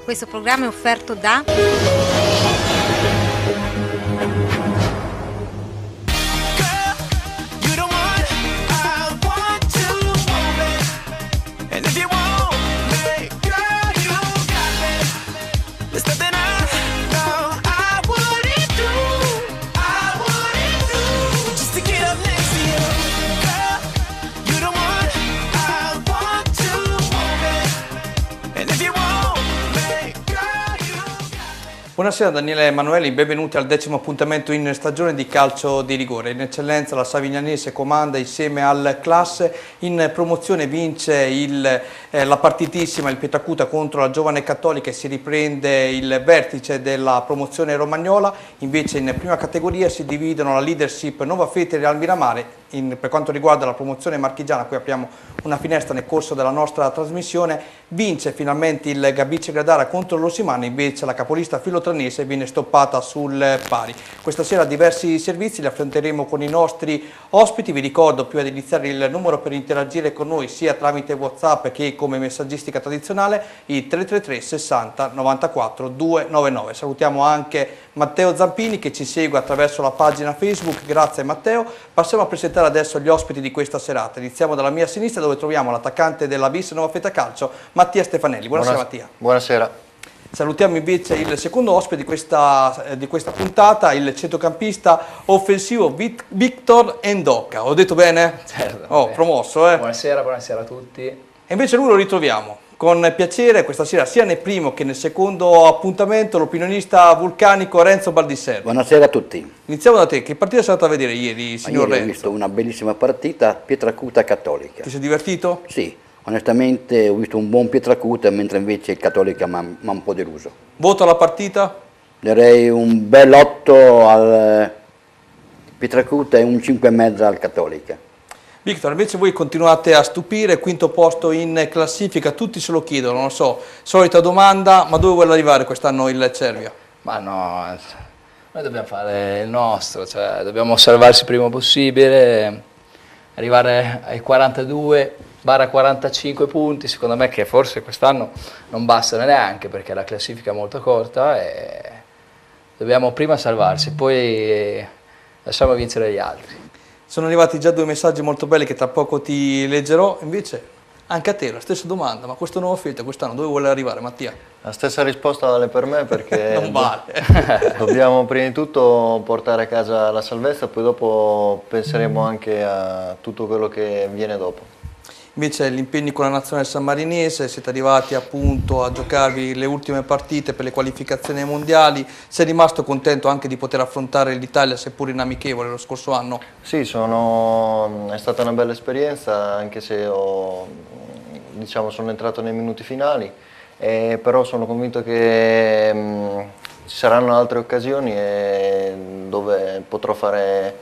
Questo programma è offerto da Buonasera Daniele Emanueli, benvenuti al 10° appuntamento in stagione di calcio di rigore. In eccellenza la Savignanese comanda insieme al Classe, in promozione vince la partitissima il Pietracuta contro la Giovane Cattolica e si riprende il vertice della promozione romagnola. Invece in prima categoria si dividono la leadership Nova Fete e Real Miramare. Per quanto riguarda la promozione marchigiana, qui apriamo una finestra nel corso della nostra trasmissione, vince finalmente il Gabice Gradara contro l'Osimana, invece la capolista filotranese viene stoppata sul pari. Questa sera diversi servizi li affronteremo con i nostri ospiti. Vi ricordo prima di iniziare il numero per interagire con noi sia tramite WhatsApp che come messaggistica tradizionale, il 333 60 94 299. Salutiamo anche Matteo Zampini che ci segue attraverso la pagina Facebook. Grazie Matteo. Passiamo a presentare adesso gli ospiti di questa serata. Iniziamo dalla mia sinistra dove troviamo l'attaccante della Vis Nova Feta Calcio, Mattia Stefanelli. Buonasera Mattia. Buonasera. Salutiamo invece il secondo ospite di questa puntata, il centrocampista offensivo Victor Endoca. Ho detto bene? Certo. Oh, promosso, Buonasera a tutti. E invece lui lo ritroviamo con piacere questa sera sia nel primo che nel secondo appuntamento, l'opinionista vulcanico Renzo Baldisserra. Buonasera a tutti. Iniziamo da te. Che partita sei andato a vedere ieri, signor Renzo? Ho visto una bellissima partita, Pietracuta Cattolica. Ti sei divertito? Sì, onestamente ho visto un buon Pietracuta, mentre invece il Cattolica mi ha un po' deluso. Voto alla partita? Darei un bel 8 al Pietracuta e un 5,5 al Cattolica. Victor, invece voi continuate a stupire, quinto posto in classifica, tutti se lo chiedono, non so, solita domanda, ma dove vuole arrivare quest'anno il Cervia? Ma no, noi dobbiamo fare il nostro, cioè dobbiamo salvarsi il prima possibile, arrivare ai 42-45 punti, secondo me che forse quest'anno non bastano neanche perché la classifica è molto corta e dobbiamo prima salvarsi, poi lasciamo vincere gli altri. Sono arrivati già 2 messaggi molto belli che tra poco ti leggerò, invece anche a te la stessa domanda, ma questo nuovo Fete quest'anno dove vuole arrivare Mattia? La stessa risposta vale per me perché non vale. Dobbiamo prima di tutto portare a casa la salvezza, poi dopo penseremo anche a tutto quello che viene dopo. Invece gli impegni con la nazionale sammarinese, siete arrivati appunto a giocarvi le ultime partite per le qualificazioni mondiali, sei rimasto contento anche di poter affrontare l'Italia seppur in amichevole lo scorso anno? Sì, è stata una bella esperienza anche se sono entrato nei minuti finali, però sono convinto che ci saranno altre occasioni dove potrò fare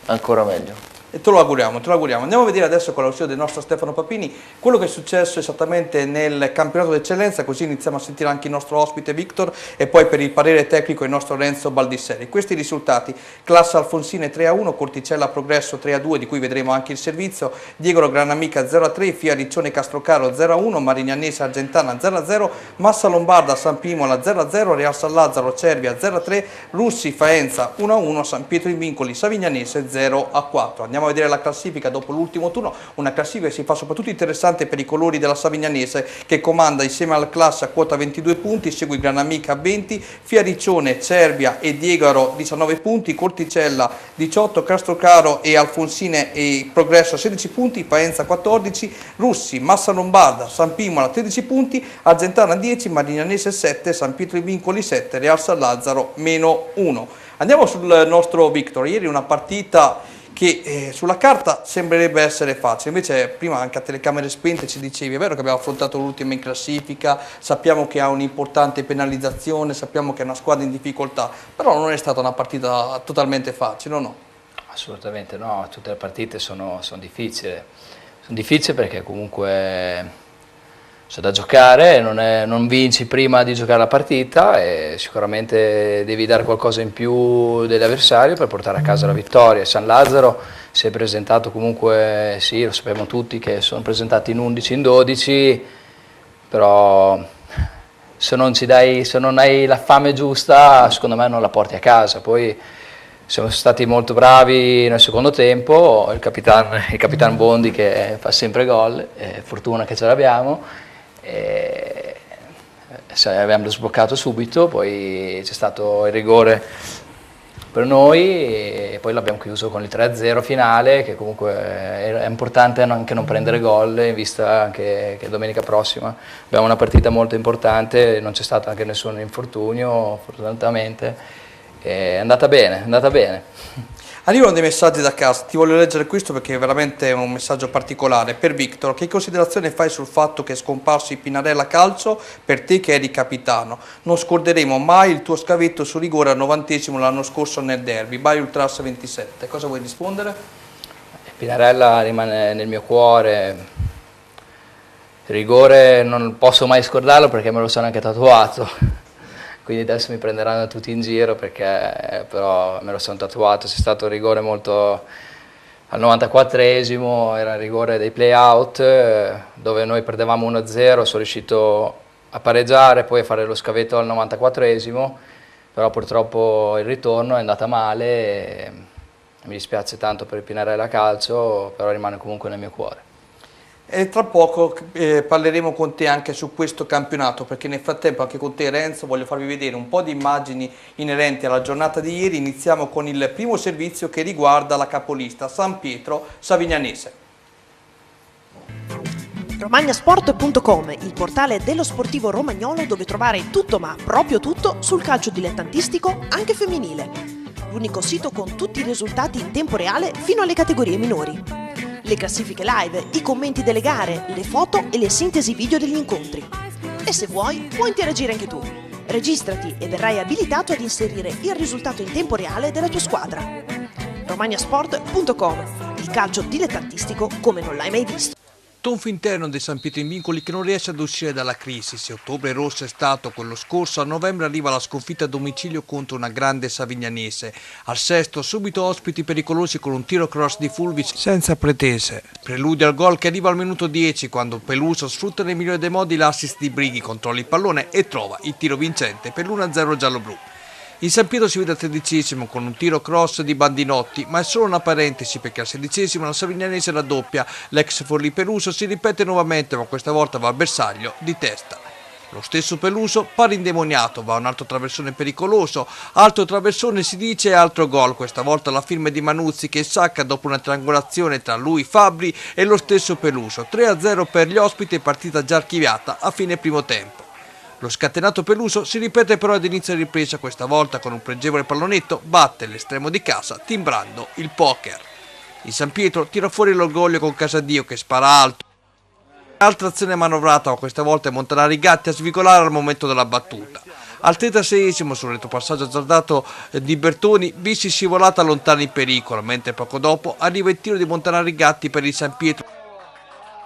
ancora meglio. E te lo auguriamo. Andiamo a vedere adesso con l'ausilio del nostro Stefano Papini quello che è successo esattamente nel campionato d'eccellenza, così iniziamo a sentire anche il nostro ospite Victor e poi per il parere tecnico il nostro Renzo Baldisserri. Questi risultati: Classe Alfonsine 3-1, Corticella Progresso 3-2, di cui vedremo anche il servizio, Diegolo Granamica 0-3, Fia Riccione Castrocaro 0-1, Marignanese Argentana 0-0, Massa Lombarda San Pimola 0-0, Real San Lazzaro Cervia 0-3, Russi Faenza 1-1, San Pietro in Vincoli Savignanese 0-4. Andiamo a vedere la classifica dopo l'ultimo turno, una classifica che si fa soprattutto interessante per i colori della Savignanese che comanda insieme alla Classe a quota 22 punti, segue Granamica 20, Fiariccione, Cervia e Diegaro 19 punti, Corticella 18, Castrocaro e Alfonsine e Progresso 16 punti, Faenza 14, Russi, Massa Lombarda, San Pimola 13 punti, Argentana 10, Marignanese 7, San Pietro in Vincoli 7, Real San Lazzaro -1. Andiamo sul nostro Victor. Ieri una partita che sulla carta sembrerebbe essere facile, invece prima anche a telecamere spente ci dicevi, è vero che abbiamo affrontato l'ultima in classifica, sappiamo che ha un'importante penalizzazione, sappiamo che è una squadra in difficoltà, però non è stata una partita totalmente facile, o no? Assolutamente no, tutte le partite sono difficili perché comunque c'è da giocare, non vinci prima di giocare la partita e sicuramente devi dare qualcosa in più dell'avversario per portare a casa la vittoria. San Lazzaro si è presentato comunque, sì, lo sappiamo tutti che sono presentati in 11, in 12, però se non hai la fame giusta, secondo me non la porti a casa. Poi siamo stati molto bravi nel secondo tempo, il capitan Bondi che fa sempre gol, fortuna che ce l'abbiamo, abbiamo sbloccato subito, poi c'è stato il rigore per noi e poi l'abbiamo chiuso con il 3-0 finale, che comunque è importante anche non prendere gol in vista che domenica prossima abbiamo una partita molto importante, non c'è stato anche nessun infortunio fortunatamente. È andata bene, è andata bene. Arrivano dei messaggi da casa, ti voglio leggere questo perché è veramente un messaggio particolare. Per Victor, che considerazione fai sul fatto che è scomparso il Pinarella Calcio per te che eri capitano? Non scorderemo mai il tuo scavetto su rigore al 90° l'anno scorso nel derby, Bari Ultras 27. Cosa vuoi rispondere? Pinarella rimane nel mio cuore, il rigore non posso mai scordarlo perché me lo sono anche tatuato. Quindi adesso mi prenderanno tutti in giro perché però me lo sono tatuato, c'è stato un rigore molto al 94esimo, era il rigore dei play-out dove noi perdevamo 1-0, sono riuscito a pareggiare, poi a fare lo scavetto al 94esimo, però purtroppo il ritorno è andata male e mi dispiace tanto per il Pinarella Calcio, però rimane comunque nel mio cuore. E tra poco parleremo con te anche su questo campionato, perché nel frattempo anche con te Renzo voglio farvi vedere un po' di immagini inerenti alla giornata di ieri. Iniziamo con il primo servizio che riguarda la capolista San Pietro Savignanese. Romagnasport.com, il portale dello sportivo romagnolo dove trovare tutto ma proprio tutto sul calcio dilettantistico anche femminile. L'unico sito con tutti i risultati in tempo reale fino alle categorie minori. Le classifiche live, i commenti delle gare, le foto e le sintesi video degli incontri. E se vuoi, puoi interagire anche tu. Registrati e verrai abilitato ad inserire il risultato in tempo reale della tua squadra. Romagnasport.com, il calcio dilettantistico come non l'hai mai visto. Tonfo interno dei San Pietro in Vincoli che non riesce ad uscire dalla crisi. Se ottobre rosso è stato quello scorso, a novembre arriva la sconfitta a domicilio contro una grande Savignanese. Al sesto subito ospiti pericolosi con un tiro cross di Fulvi senza pretese. Preludio al gol che arriva al minuto 10 quando Peluso sfrutta nel migliore dei modi l'assist di Brighi, controlla il pallone e trova il tiro vincente per l'1-0 gialloblu. Il San Pietro si vede al 13° con un tiro cross di Bandinotti, ma è solo una parentesi perché al 16° la Savignanese raddoppia, l'ex Forlì Peluso si ripete nuovamente ma questa volta va al bersaglio di testa. Lo stesso Peluso, pari indemoniato, va a un altro traversone pericoloso, altro traversone si dice e altro gol, questa volta la firma di Manuzzi che sacca dopo una triangolazione tra lui, Fabbri e lo stesso Peluso, 3-0 per gli ospiti e partita già archiviata a fine primo tempo. Lo scatenato Peluso si ripete però ad inizio ripresa, questa volta con un pregevole pallonetto batte l'estremo di casa timbrando il poker. Il San Pietro tira fuori l'orgoglio con Casadio che spara alto. Altra azione manovrata, ma questa volta è Montanari Gatti a svigolare al momento della battuta. Al 36° sul retropassaggio azzardato di Bertoni, Bissi scivolata lontano in pericolo, mentre poco dopo arriva il tiro di Montanari Gatti per il San Pietro.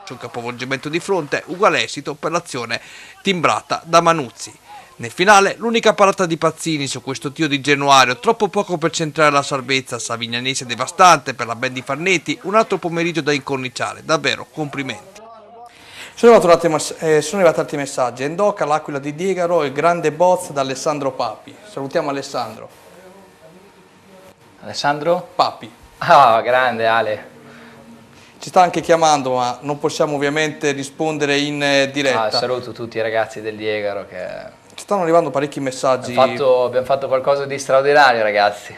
Un capovolgimento di fronte, uguale esito per l'azione timbrata da Manuzzi. Nel finale l'unica parata di Pazzini su questo tiro di Genuario, troppo poco per centrare la salvezza, Savignanese devastante per la band di Farnetti, un altro pomeriggio da incorniciare, davvero complimenti. Sono arrivati altri messaggi, Endoca, l'Aquila di Diegaro, il grande boss da Alessandro Papi. Salutiamo Alessandro. Alessandro? Papi. Ah, grande Ale. Ci sta anche chiamando, ma non possiamo ovviamente rispondere in diretta. Saluto tutti i ragazzi del Diegaro che... Ci stanno arrivando parecchi messaggi. Abbiamo fatto qualcosa di straordinario, ragazzi.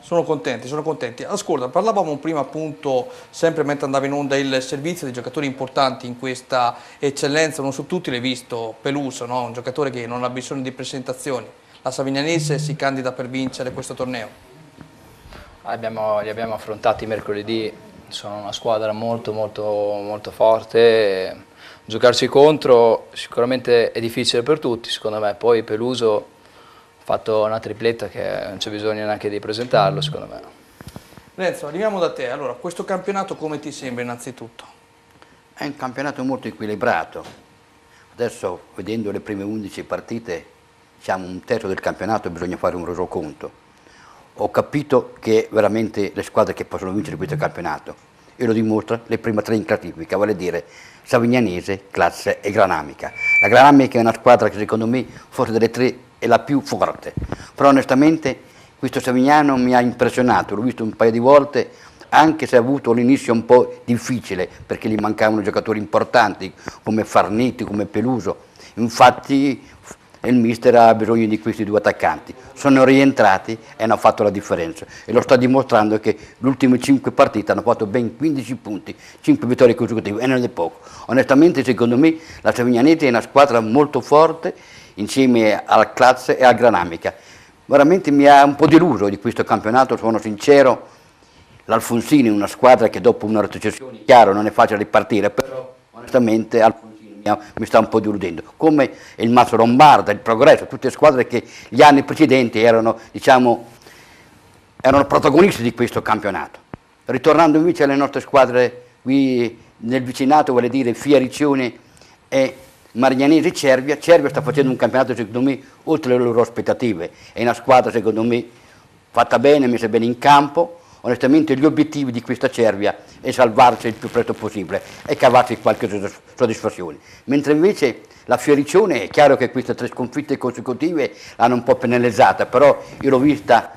Sono contenti, sono contenti. Ascolta, parlavamo prima appunto, sempre mentre andava in onda il servizio, di giocatori importanti in questa eccellenza, non su tutti l'hai visto, Peluso, no? Un giocatore che non ha bisogno di presentazioni. La Savignanese si candida per vincere questo torneo. Li abbiamo affrontati mercoledì. Sono una squadra molto forte, giocarci contro sicuramente è difficile per tutti secondo me, poi Peluso ha fatto una tripletta che non c'è bisogno neanche di presentarlo secondo me. Renzo, arriviamo da te, allora questo campionato come ti sembra innanzitutto? È un campionato molto equilibrato, adesso vedendo le prime 11 partite siamo un terzo del campionato e bisogna fare un resoconto. Ho capito che veramente le squadre che possono vincere questo campionato e lo dimostra le prime 3 in classifica, vale a dire Savignanese, Classe e Granamica. La Granamica è una squadra che secondo me forse delle 3 è la più forte, però onestamente questo Savignano mi ha impressionato, l'ho visto un paio di volte, anche se ha avuto l'inizio un po' difficile perché gli mancavano giocatori importanti come Farnetti, come Peluso. Infatti il mister ha bisogno di questi 2 attaccanti, sono rientrati e hanno fatto la differenza e lo sta dimostrando che le ultime 5 partite hanno fatto ben 15 punti, 5 vittorie consecutive e non è poco. Onestamente secondo me la Savignanese è una squadra molto forte insieme al Classe e al Granamica. Veramente mi ha un po' deluso di questo campionato, sono sincero. L'Alfonsini è una squadra che dopo una retrocessione, chiaro, non è facile ripartire, però onestamente Alfonsini mi sta un po' deludendo, come il Mazzo Lombarda, il Progresso, tutte squadre che gli anni precedenti erano, diciamo, erano protagonisti di questo campionato. Ritornando invece alle nostre squadre qui nel vicinato, vuole dire Fiaricione e Marignanese Cervia. Cervia sta facendo un campionato secondo me oltre le loro aspettative, è una squadra secondo me fatta bene, messa bene in campo. Onestamente gli obiettivi di questa Cervia è salvarsi il più presto possibile e cavarsi qualche soddisfazione, mentre invece la Fioricione è chiaro che queste 3 sconfitte consecutive l'hanno un po' penalizzata, però io l'ho vista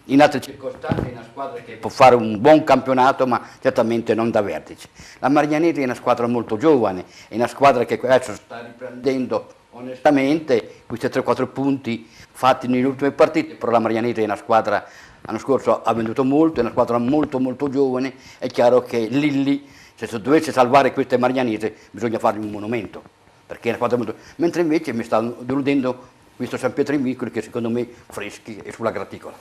in altre circostanze, è una squadra che può fare un buon campionato ma certamente non da vertice. La Marignanese è una squadra molto giovane, è una squadra che adesso sta riprendendo onestamente questi 3-4 punti fatti nelle ultime partite, però la Marignanese è una squadra, l'anno scorso ha venduto molto, è una squadra molto molto giovane, è chiaro che Lilli, se dovesse salvare questa Marignanese bisogna fargli un monumento, perché è una squadra molto... mentre invece mi sta deludendo questo San Pietro in Vicoli che secondo me freschi e sulla graticola.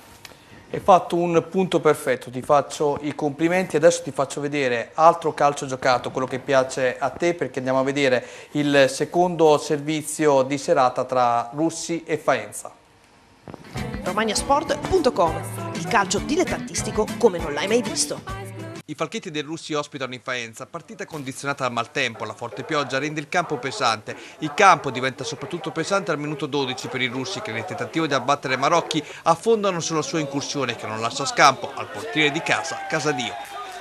Hai fatto un punto perfetto, ti faccio i complimenti. Adesso ti faccio vedere altro calcio giocato, quello che piace a te, perché andiamo a vedere il secondo servizio di serata tra Russi e Faenza. romagnasport.com, il calcio dilettantistico come non l'hai mai visto. I falchetti del Russi ospitano in Faenza, partita condizionata dal maltempo, la forte pioggia rende il campo pesante. Il campo diventa soprattutto pesante al minuto 12 per i russi che nel tentativo di abbattere Marocchi affondano sulla sua incursione che non lascia scampo al portiere di casa, Casadio.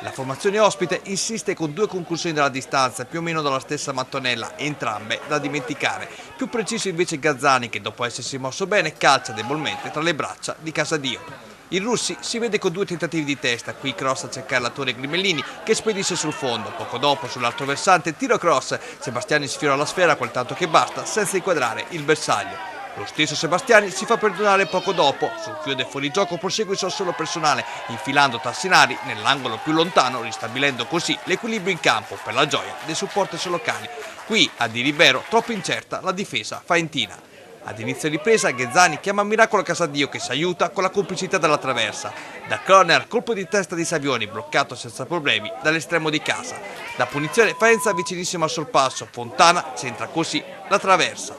La formazione ospite insiste con 2 conclusioni dalla distanza, più o meno dalla stessa mattonella, entrambe da dimenticare. Più preciso invece Gazzani che dopo essersi mosso bene calcia debolmente tra le braccia di Casadio. Il Russi si vede con 2 tentativi di testa, qui cross a cercare l'attore Grimellini che spedisce sul fondo, poco dopo sull'altro versante tiro cross, Sebastiani sfiora la sfera quel tanto che basta senza inquadrare il bersaglio. Lo stesso Sebastiani si fa perdonare poco dopo, sul filo del fuorigioco prosegue il suo assolo personale, infilando Tassinari nell'angolo più lontano, ristabilendo così l'equilibrio in campo per la gioia dei supporters locali. Qui a di Ribero troppo incerta la difesa faentina. Ad inizio ripresa Ghezzani chiama a miracolo Casadio che si aiuta con la complicità della traversa. Da corner colpo di testa di Savioni bloccato senza problemi dall'estremo di casa. Da punizione Faenza vicinissimo al sorpasso, Fontana centra così la traversa.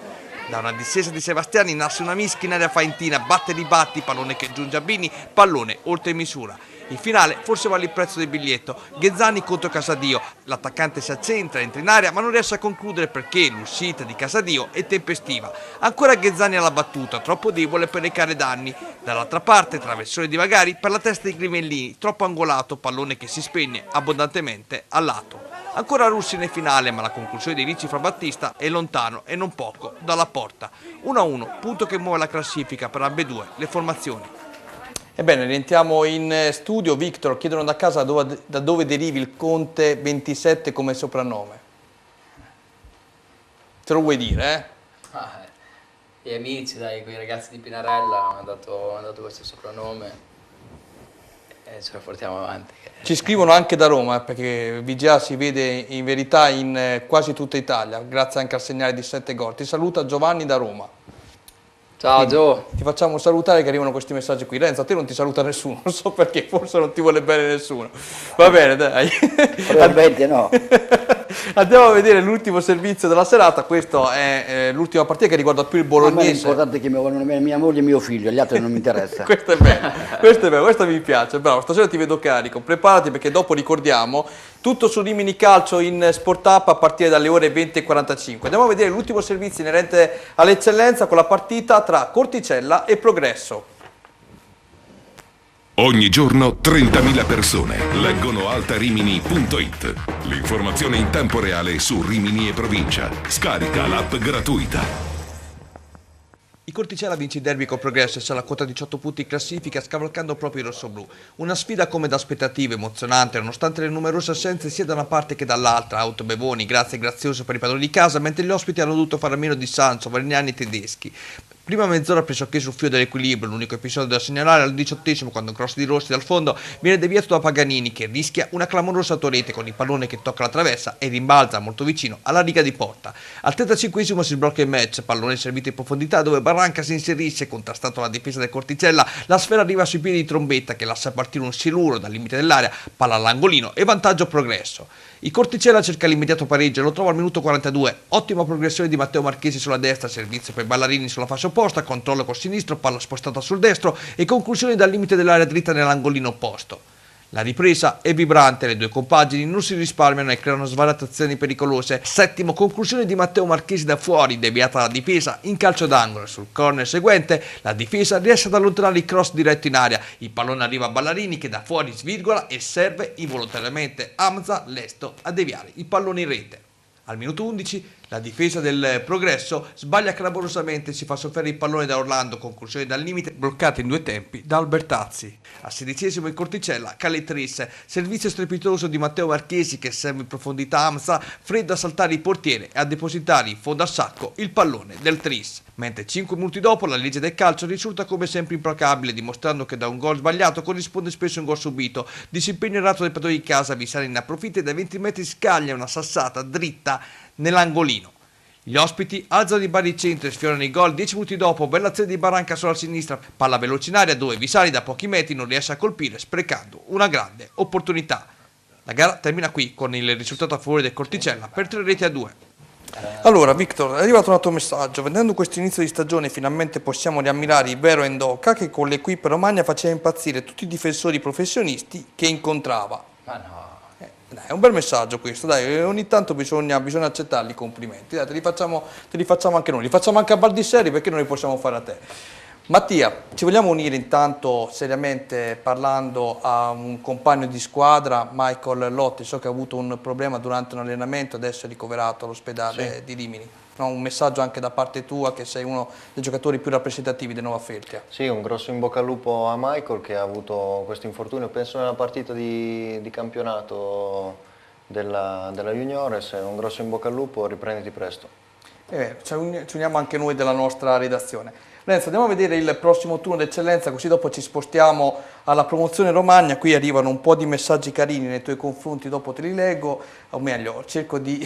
Da una discesa di Sebastiani nasce una mischia in area faentina, batte e ribatti, pallone che giunge a Bini, pallone oltre misura. In finale forse vale il prezzo del biglietto, Ghezzani contro Casadio, l'attaccante si accentra, entra in area ma non riesce a concludere perché l'uscita di Casadio è tempestiva. Ancora Ghezzani alla battuta, troppo debole per recare danni. Dall'altra parte traversone di Magari per la testa di Grimellini, troppo angolato, pallone che si spegne abbondantemente al lato. Ancora Russi nel finale ma la conclusione di Ricci fra Battista è lontano e non poco dalla porta. 1-1, punto che muove la classifica per ambedue le formazioni. Ebbene, rientriamo in studio. Victor, chiedono da casa da dove derivi il Conte 27 come soprannome. Te lo vuoi dire, eh? Gli amici, dai, quei ragazzi di Pinarella hanno dato questo soprannome e ce lo portiamo avanti. Ci scrivono anche da Roma, perché VGA si vede in verità in quasi tutta Italia, grazie anche al segnale di 7 gol. Ti saluta Giovanni da Roma. Ciao Gio. Ti facciamo salutare che arrivano questi messaggi qui. Renzo, a te non ti saluta nessuno, non so perché, forse non ti vuole bene nessuno. Va bene, dai. Probabilmente no. Andiamo a vedere l'ultimo servizio della serata. Questa è l'ultima partita che riguarda più il bolognese. È importante che mi vogliono bene mia moglie e mio figlio, gli altri non mi interessa. Questo è bello, questo è bello, questo mi piace. Bravo, stasera ti vedo carico. Preparati perché dopo ricordiamo tutto su Rimini Calcio in Sport Up a partire dalle ore 20:45. Andiamo a vedere l'ultimo servizio inerente all'eccellenza con la partita tra Corticella e Progresso. Ogni giorno 30.000 persone leggono altarimini.it. L'informazione in tempo reale su Rimini e provincia. Scarica l'app gratuita. Il Corticella vince il derby con Progresso e sa la quota 18 punti in classifica scavalcando proprio i rossoblù. Una sfida come da aspettative, emozionante, nonostante le numerose assenze sia da una parte che dall'altra. Auto Bevoni, grazie e grazioso per i padroni di casa, mentre gli ospiti hanno dovuto fare a meno di Sanzo, Varignani e Tedeschi. Prima mezz'ora pressoché sul filo dell'equilibrio, l'unico episodio da segnalare al 18esimo quando un cross di Rossi dal fondo viene deviato da Paganini che rischia una clamorosa torrete con il pallone che tocca la traversa e rimbalza molto vicino alla riga di porta. Al 35esimo si sblocca il match, pallone servito in profondità dove Barranca si inserisce, contrastato alla difesa del Corticella, la sfera arriva sui piedi di Trombetta che lascia partire un siluro dal limite dell'area, palla all'angolino e vantaggio Progresso. Il Corticella cerca l'immediato pareggio e lo trova al minuto 42. Ottima progressione di Matteo Marchesi sulla destra, servizio per Ballarini sulla fascia opposta, controllo col sinistro, palla spostata sul destro e conclusione dal limite dell'area dritta nell'angolino opposto. La ripresa è vibrante, le due compagini non si risparmiano e creano svariazioni pericolose. Settimo, conclusione di Matteo Marchesi da fuori, deviata la difesa in calcio d'angolo. Sul corner seguente, la difesa riesce ad allontanare il cross diretto in aria. Il pallone arriva a Ballarini che da fuori svirgola e serve involontariamente Hamza Lesto a deviare il pallone in rete. Al minuto 11 la difesa del Progresso sbaglia clamorosamente e si fa sofferire il pallone da Orlando, conclusione dal limite bloccata in due tempi da Albertazzi. Al 16esimo in Corticella, Caletris, servizio strepitoso di Matteo Marchesi che serve in profondità Hamza, freddo a saltare il portiere e a depositare in fondo al sacco il pallone del Tris. Mentre 5 minuti dopo la legge del calcio risulta come sempre implacabile, dimostrando che da un gol sbagliato corrisponde spesso un gol subito. Disimpegno errato del padrone di casa, Visani ne approfitta e da 20 metri scaglia una sassata dritta nell'angolino. Gli ospiti alzano il baricentro e sfiorano il gol. 10 minuti dopo, bella azione di Barranca sulla sinistra, palla veloce in aria dove Visani da pochi metri non riesce a colpire, sprecando una grande opportunità. La gara termina qui con il risultato a favore del Corticella per 3-2. Allora Victor, è arrivato un altro messaggio. Vedendo questo inizio di stagione finalmente possiamo riammirare il vero Endoca che con l'equipe Romagna faceva impazzire tutti i difensori professionisti che incontrava. Ma no. Dai, è un bel messaggio questo, dai, ogni tanto bisogna accettare i complimenti, dai, te li facciamo anche noi, li facciamo anche a Baldisseri perché non li possiamo fare a te. Mattia, ci vogliamo unire intanto seriamente parlando a un compagno di squadra, Michael Lotti, so che ha avuto un problema durante un allenamento, adesso è ricoverato all'ospedale di Rimini. No, un messaggio anche da parte tua che sei uno dei giocatori più rappresentativi del Nova Feltria. Sì, un grosso in bocca al lupo a Michael che ha avuto questo infortunio, penso nella partita di campionato della Juniores, un grosso in bocca al lupo, riprenditi presto. Ci uniamo anche noi della nostra redazione. Renzo, andiamo a vedere il prossimo turno d'eccellenza, così dopo ci spostiamo alla promozione Romagna. Qui arrivano un po' di messaggi carini nei tuoi confronti, dopo te li leggo, o meglio, cerco di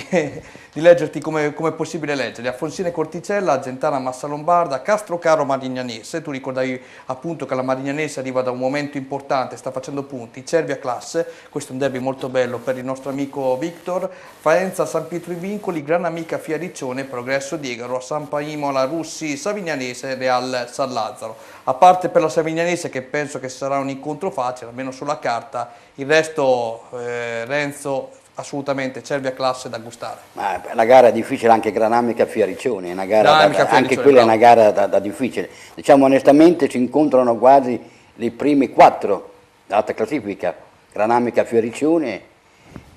leggerti come è possibile leggerli. Affonsine Corticella, Argentana Massa Lombarda, Castrocaro Marignanese. Tu ricordavi appunto che la Marignanese arriva da un momento importante, sta facendo punti, Cervia Classe, questo è un derby molto bello per il nostro amico Victor, Faenza San Pietro i Vincoli, Gran Amica Fiariccione, Progresso Diegaro, Sampa Imola Russi Savignanese, Real San Lazzaro. A parte per la Savignanese che penso che sarà un incontro facile, almeno sulla carta, il resto Renzo assolutamente Cervia Classe da gustare. Ma la gara è difficile anche Granamica Fiariccione, è una gara anche quella bravo. È una gara da difficile. Diciamo onestamente si incontrano quasi i primi 4 dell'alta classifica, Granamica Fiariccione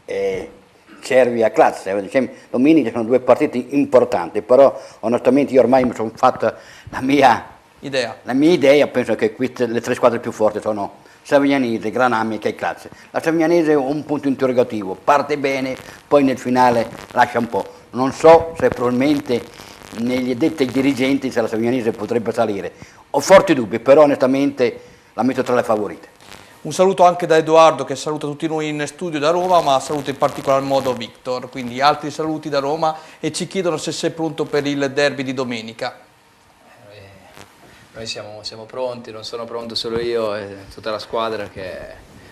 e Cervia Classe. Domenica sono 2 partite importanti, però onestamente io ormai mi sono fatta la mia idea, penso che le 3 squadre più forti sono Savignanese, Granamica e Classe. La Savignanese è un punto interrogativo, parte bene, poi nel finale lascia un po'. Non so se probabilmente negli addetti ai dirigenti se la Savignanese potrebbe salire. Ho forti dubbi, però onestamente la metto tra le favorite. Un saluto anche da Edoardo che saluta tutti noi in studio da Roma, ma saluta in particolar modo Victor, quindi altri saluti da Roma e ci chiedono se sei pronto per il derby di domenica. Noi siamo pronti, non sono pronto solo io e tutta la squadra che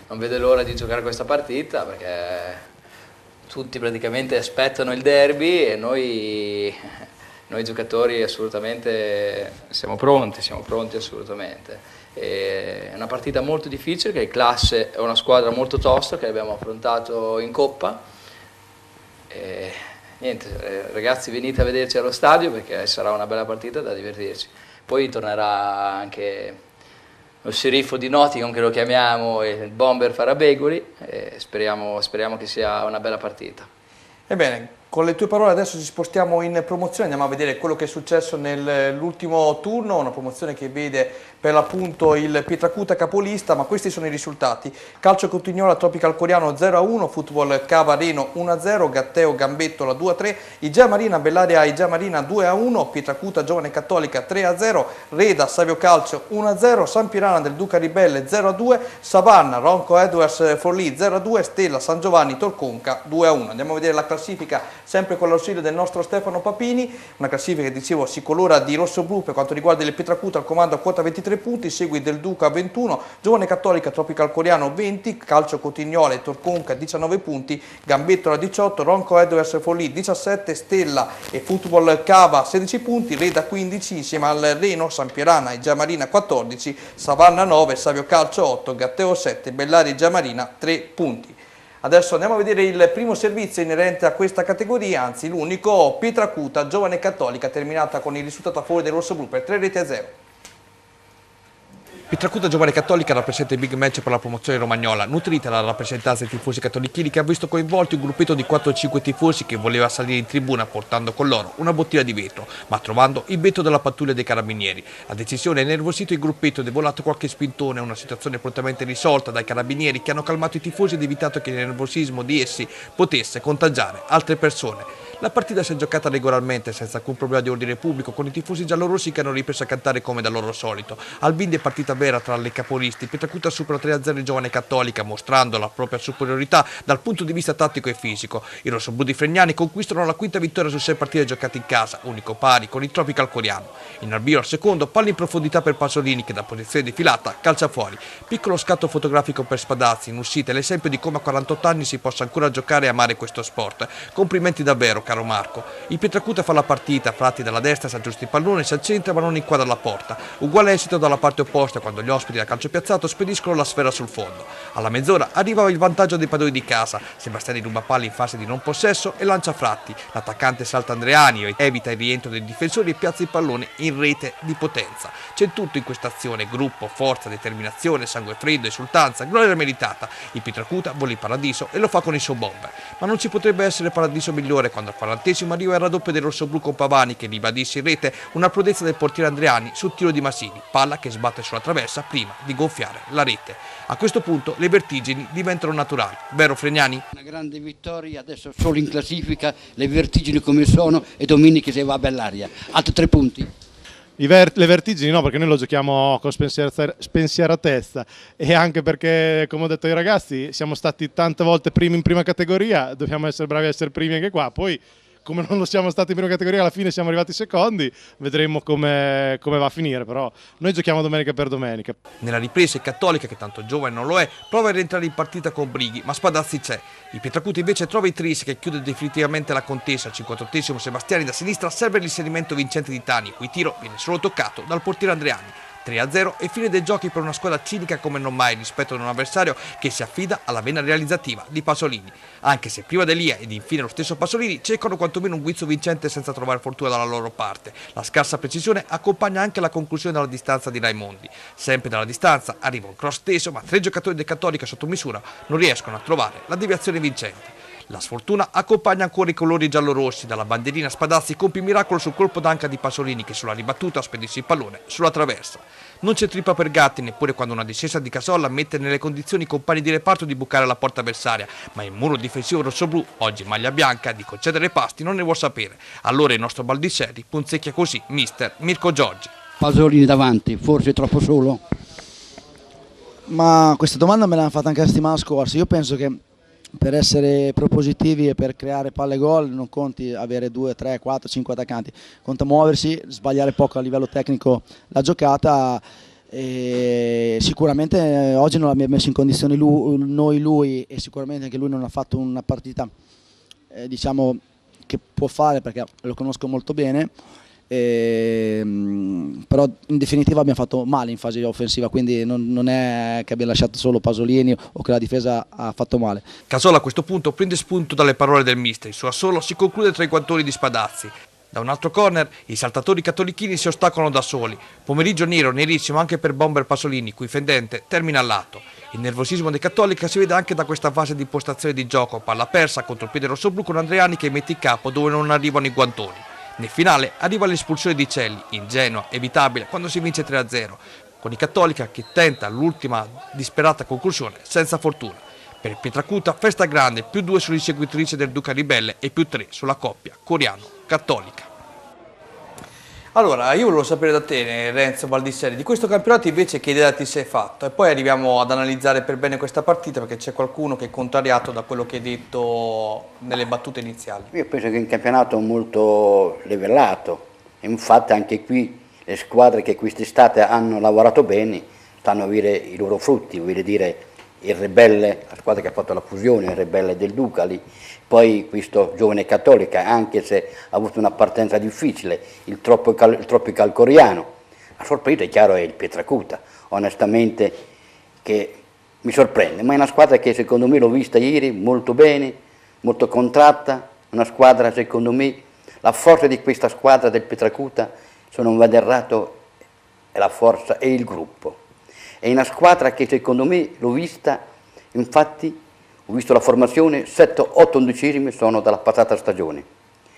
non vede l'ora di giocare questa partita perché tutti praticamente aspettano il derby e noi giocatori assolutamente siamo pronti assolutamente. È una partita molto difficile, che il Classe è una squadra molto tosta che abbiamo affrontato in Coppa. E niente, ragazzi, venite a vederci allo stadio perché sarà una bella partita da divertirci. Poi tornerà anche lo sceriffo di Nottingham, che lo chiamiamo, e il bomber Farabegoli, e speriamo che sia una bella partita. Ebbene, con le tue parole adesso ci spostiamo in promozione, andiamo a vedere quello che è successo nell'ultimo turno, una promozione che vede per l'appunto il Pietracuta capolista, ma questi sono i risultati. Calcio Cotignola Tropical Coriano 0-1, Football Cava Reno 1-0, Gatteo Gambettola 2-3, Igea Marina Bellaria Igea Marina 2-1, Pietracuta Giovane Cattolica 3-0, Reda Savio Calcio 1-0, San Pirana del Duca Ribelle 0-2, Savanna Ronco Edwards Forlì 0-2, Stella San Giovanni Torconca 2-1. Andiamo a vedere la classifica sempre con l'ausilio del nostro Stefano Papini, una classifica che dicevo si colora di rosso-blu per quanto riguarda il Pietracuta al comando a quota 23 punti, segui del Duca 21, Giovane Cattolica Tropical Coriano 20, Calcio Cotignola e Torconca 19 punti, Gambettola 18, Ronco Edwards Forlì 17, Stella e Football Cava 16 punti, Reda 15 insieme al Reno, San Pierana e Giamarina 14, Savanna 9, Savio Calcio 8, Gatteo 7, Bellaria e Giamarina 3 punti. Adesso andiamo a vedere il primo servizio inerente a questa categoria, anzi l'unico, Pietracuta Giovane Cattolica, terminata con il risultato a favore del rossoblu per 3-0. Pietracuta Giovane Cattolica rappresenta il big match per la promozione romagnola, nutrita dalla rappresentanza dei tifosi cattolichini che ha visto coinvolto un gruppetto di 4-5 tifosi che voleva salire in tribuna portando con loro una bottiglia di vetro, ma trovando il vetro della pattuglia dei carabinieri. La decisione ha innervosito il gruppetto ed è volato qualche spintone, una situazione prontamente risolta dai carabinieri che hanno calmato i tifosi ed evitato che il nervosismo di essi potesse contagiare altre persone. La partita si è giocata regolarmente senza alcun problema di ordine pubblico, con i tifosi giallorossi che hanno ripreso a cantare come da loro solito. Al vinde è partita vera tra le capolisti. Pietracuta supera 3-0 il Giovane Cattolica, mostrando la propria superiorità dal punto di vista tattico e fisico. I rossoblu di Fregnani conquistano la quinta vittoria su 6 partite giocate in casa, unico pari con il Tropical Coriano. In avvio al secondo, palla in profondità per Pasolini che da posizione di filata calcia fuori. Piccolo scatto fotografico per Spadazzi, in uscita è l'esempio di come a 48 anni si possa ancora giocare e amare questo sport. Complimenti davvero, caro Marco. Il Pietracuta fa la partita, Fratti dalla destra si aggiusta il pallone, si accentra ma non inquadra la porta. Uguale esito dalla parte opposta quando gli ospiti da calcio piazzato spediscono la sfera sul fondo. Alla mezz'ora arriva il vantaggio dei padroni di casa. Sebastiani ruba palla in fase di non possesso e lancia Fratti. L'attaccante salta Andreani e evita il rientro dei difensori e piazza il pallone in rete di potenza. C'è tutto in questa azione: gruppo, forza, determinazione, sangue freddo, esultanza, gloria meritata. Il Pietracuta vola in paradiso e lo fa con il suo bomber. Ma non ci potrebbe essere paradiso migliore quando al 40° arriva il raddoppio del rossoblu con Pavani che ribadisce in rete una prodezza del portiere Andreani sul tiro di Masini, palla che sbatte sulla traversa prima di gonfiare la rete. A questo punto le vertigini diventano naturali, vero Fregnani? Una grande vittoria, adesso solo in classifica le vertigini come sono e domenica si va a Bellaria. Altri 3 punti. Le vertigini no, perché noi lo giochiamo con spensieratezza e anche perché, come ho detto ai ragazzi, siamo stati tante volte primi in prima categoria, dobbiamo essere bravi a essere primi anche qua, poi come non lo siamo stati in prima categoria alla fine siamo arrivati secondi, vedremo come va a finire, però noi giochiamo domenica per domenica. Nella ripresa il Cattolica, che tanto giovane non lo è, prova a rientrare in partita con Brighi, ma Spadazzi c'è. Il Pietracuta invece trova i tris che chiude definitivamente la contesa. Al 58° Sebastiani da sinistra serve l'inserimento vincente di Tani, cui tiro viene solo toccato dal portiere Andreani. 3-0 e fine dei giochi per una squadra cinica come non mai rispetto ad un avversario che si affida alla vena realizzativa di Pasolini. Anche se prima dell'Ia ed infine lo stesso Pasolini cercano quantomeno un guizzo vincente senza trovare fortuna dalla loro parte. La scarsa precisione accompagna anche la conclusione dalla distanza di Raimondi. Sempre dalla distanza arriva un cross teso, ma 3 giocatori del Cattolica sotto misura non riescono a trovare la deviazione vincente. La sfortuna accompagna ancora i colori giallorossi. Dalla bandierina Spadazzi compie il miracolo sul colpo d'anca di Pasolini che sulla ribattuta spedisce il pallone sulla traversa. Non c'è trippa per Gatti neppure quando una discesa di Casolla mette nelle condizioni i compagni di reparto di bucare la porta avversaria, ma il muro difensivo rossoblu, oggi maglia bianca, di concedere pasti non ne vuol sapere. Allora il nostro Baldisserri punzecchia così mister Mirko Giorgi. Pasolini davanti, forse troppo solo? Ma questa domanda me l'hanno fatta anche la settimana scorsa. Io penso che per essere propositivi e per creare palle gol non conti avere 2, 3, 4, 5 attaccanti, conta muoversi, sbagliare poco a livello tecnico la giocata e sicuramente oggi non l'abbiamo messo in condizioni lui e sicuramente anche lui non ha fatto una partita diciamo che può fare perché lo conosco molto bene. Però in definitiva abbiamo fatto male in fase offensiva, quindi non è che abbiamo lasciato solo Pasolini o che la difesa ha fatto male. Casola a questo punto prende spunto dalle parole del mister, il suo assolo si conclude tra i guantoni di Spadazzi. Da un altro corner, i saltatori cattolichini si ostacolano da soli. Pomeriggio nero, nerissimo anche per Bomber Pasolini, cui fendente termina a lato. Il nervosismo dei Cattolica si vede anche da questa fase di impostazione di gioco, palla persa contro il piede rossoblu con Andreani che mette in capo dove non arrivano i guantoni. Nel finale arriva l'espulsione di Celli, ingenua, evitabile, quando si vince 3-0, con i Cattolica che tenta l'ultima disperata conclusione senza fortuna. Per il Pietracuta festa grande, +2 sull'inseguitrice del Duca Ribelle e +3 sulla coppia Coriano-Cattolica. Allora, io volevo sapere da te, Renzo Baldisseri, di questo campionato invece che idea ti sei fatto? E poi arriviamo ad analizzare per bene questa partita, perché c'è qualcuno che è contrariato da quello che hai detto nelle battute iniziali. Io penso che è un campionato molto livellato, infatti anche qui le squadre che quest'estate hanno lavorato bene stanno a avere i loro frutti, voglio dire il Ribelle, la squadra che ha fatto la fusione, il Ribelle del Ducali, poi questo giovane Cattolica, anche se ha avuto una partenza difficile, il Tropical Coriano. La sorpresa è chiaro è il Pietracuta, onestamente che mi sorprende, ma è una squadra che secondo me l'ho vista ieri molto bene, molto contratta, una squadra secondo me, la forza di questa squadra del Pietracuta, se non vado errato, è la forza e il gruppo. È una squadra che secondo me l'ho vista, infatti ho visto la formazione, 7-8 undicesimi sono dalla passata stagione.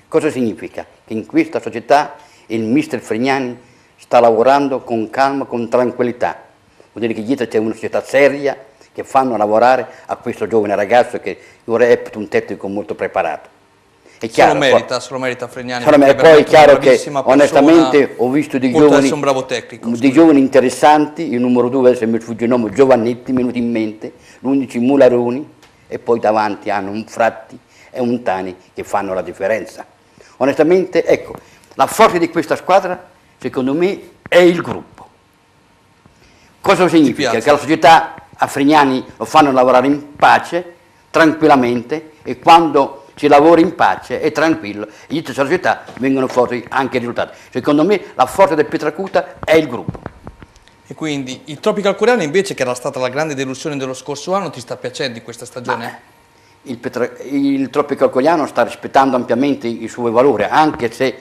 Cosa significa? Che in questa società il mister Frignani sta lavorando con calma, con tranquillità. Vuol dire che dietro c'è una società seria che fanno lavorare a questo giovane ragazzo che ora è un tecnico molto preparato. È chiaro, se lo merita Frignani. E poi è chiaro che onestamente ho visto dei giovani, un bravo tecnico, dei giovani interessanti, il numero 2 adesso mi sfugge il nome, Giovannetti, mi è venuto in mente, l'11 Mularoni e poi davanti hanno un Fratti e un Tani che fanno la differenza. Onestamente, ecco, la forza di questa squadra secondo me è il gruppo. Cosa significa? Che la società a Frignani lo fanno lavorare in pace, tranquillamente, e quando si lavora in pace e tranquillo, e in questa società vengono fuori anche i risultati. Secondo me la forza del Pietracuta è il gruppo. E quindi il Tropical Coriano invece, che era stata la grande delusione dello scorso anno, ti sta piacendo in questa stagione? Il Tropical Coriano sta rispettando ampiamente i suoi valori, anche se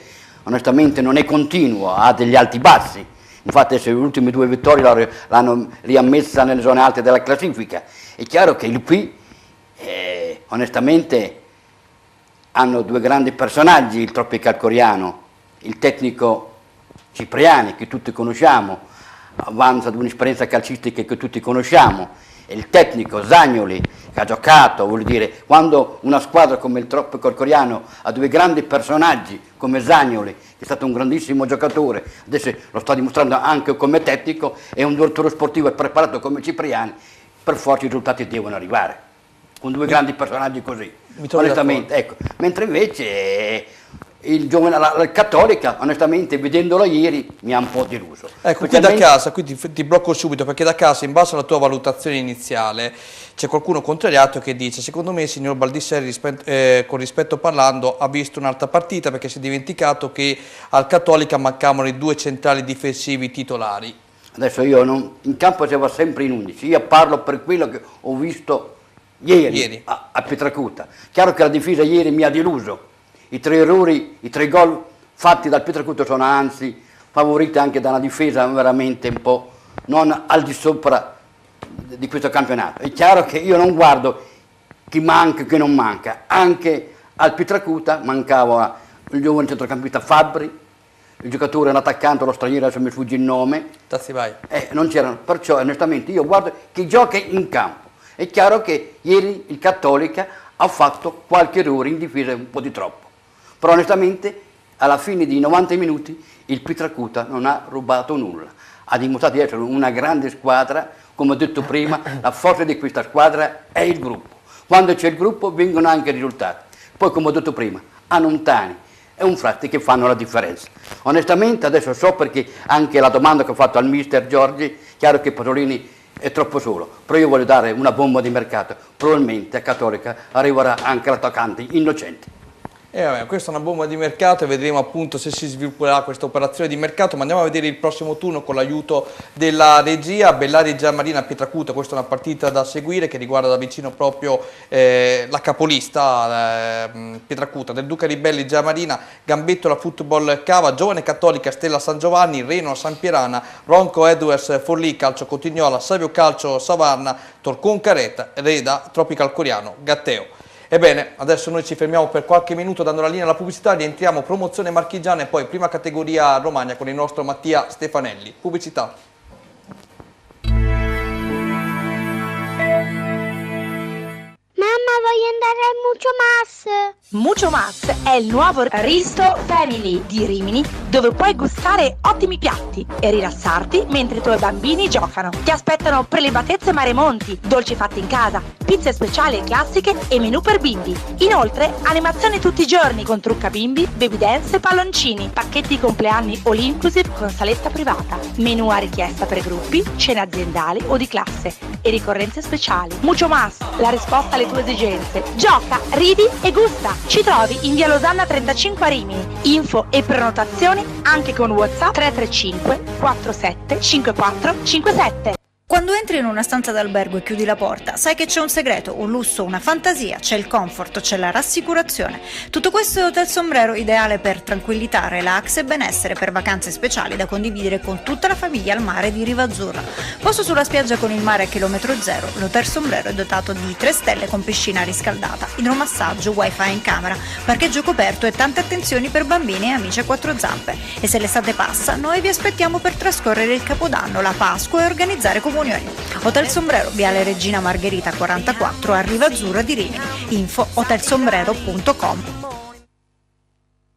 onestamente non è continuo, ha degli alti bassi. Infatti le ultime 2 vittorie l'hanno riammessa nelle zone alte della classifica. È chiaro che qui onestamente hanno 2 grandi personaggi, il Tropical Coriano, il tecnico Cipriani che tutti conosciamo, avanza ad un'esperienza calcistica che tutti conosciamo, e il tecnico Zagnoli che ha giocato, vuol dire, quando una squadra come il Tropical Coriano ha 2 grandi personaggi come Zagnoli, che è stato un grandissimo giocatore, adesso lo sta dimostrando anche come tecnico, e un direttore sportivo e preparato come Cipriani, per forza i risultati devono arrivare, con 2 grandi personaggi così, onestamente, ecco. Mentre invece il giovane, la Cattolica, onestamente, vedendolo ieri, mi ha un po' deluso. Ecco, qui da casa, qui ti blocco subito, perché da casa, in base alla tua valutazione iniziale, c'è qualcuno contrariato che dice: secondo me il signor Baldisseri, con rispetto parlando, ha visto un'altra partita, perché si è dimenticato che al Cattolica mancavano i 2 centrali difensivi titolari. Adesso io in campo si va sempre in 11, io parlo per quello che ho visto ieri. A Pietracuta. Chiaro che la difesa ieri mi ha deluso. I 3 errori, i 3 gol fatti dal Pietracuta sono anzi favoriti anche da una difesa veramente un po' non al di sopra di questo campionato. È chiaro che io non guardo chi manca e chi non manca. Anche al Pietracuta mancava il giovane centrocampista Fabbri, il giocatore, un attaccante, lo straniero, adesso mi sfugge il nome. Tazzivai. Non c'erano, perciò onestamente io guardo chi gioca in campo. È chiaro che ieri il Cattolica ha fatto qualche errore in difesa, un po' di troppo. Però onestamente alla fine di 90 minuti il Pietracuta non ha rubato nulla. Ha dimostrato di essere una grande squadra, come ho detto prima, la forza di questa squadra è il gruppo. Quando c'è il gruppo vengono anche i risultati. Poi, come ho detto prima, hanno un Tani e un Fratti che fanno la differenza. Onestamente adesso so, perché anche la domanda che ho fatto al mister Giorgi, chiaro che Pasolini è troppo solo, però io voglio dare una bomba di mercato, probabilmente a Cattolica arriverà anche l'attaccante Innocenti. Questa è una bomba di mercato e vedremo appunto se si svilupperà questa operazione di mercato, ma andiamo a vedere il prossimo turno con l'aiuto della regia. Bellari Giammarina Pietracuta, questa è una partita da seguire che riguarda da vicino proprio la capolista Pietracuta, del Duca Ribelli Giammarina, Gambettola Football Cava, Giovane Cattolica Stella San Giovanni, Reno San Pierana, Ronco Edwards Forlì Calcio Cotignola, Savio Calcio Savarna, Torcon Caretta, Reda Tropical Coriano Gatteo. Ebbene, adesso noi ci fermiamo per qualche minuto dando la linea alla pubblicità, rientriamo promozione marchigiana e poi prima categoria Romagna con il nostro Mattia Stefanelli. Pubblicità. Mamma, voglio andare al Mucho Mas. Mucho Mas è il nuovo Risto Family di Rimini, dove puoi gustare ottimi piatti e rilassarti mentre i tuoi bambini giocano. Ti aspettano prelibatezze mare monti, dolci fatti in casa, pizze speciali e classiche e menù per bimbi. Inoltre, animazioni tutti i giorni con trucca bimbi, baby dance e palloncini, pacchetti compleanni all inclusive con saletta privata, menù a richiesta per gruppi, cene aziendali o di classe e ricorrenze speciali. Mucho Mas, la risposta alle tue esigenze. Gioca, ridi e gusta. Ci trovi in via Losanna 35 a Rimini. Info e prenotazioni anche con WhatsApp 335 47 54 57. Quando entri in una stanza d'albergo e chiudi la porta, sai che c'è un segreto, un lusso, una fantasia, c'è il comfort, c'è la rassicurazione. Tutto questo è Hotel Sombrero, ideale per tranquillità, relax e benessere, per vacanze speciali da condividere con tutta la famiglia al mare di Riva Azzurra. Posto sulla spiaggia con il mare a chilometro zero, l'Hotel Sombrero è dotato di 3 stelle con piscina riscaldata, idromassaggio, wifi in camera, parcheggio coperto e tante attenzioni per bambini e amici a 4 zampe. E se l'estate passa, noi vi aspettiamo per trascorrere il Capodanno, la Pasqua e organizzare comunioni. Hotel Sombrero, Viale Regina Margherita 44 a Riva Azzurra di Rimini. Info hotelsombrero.com.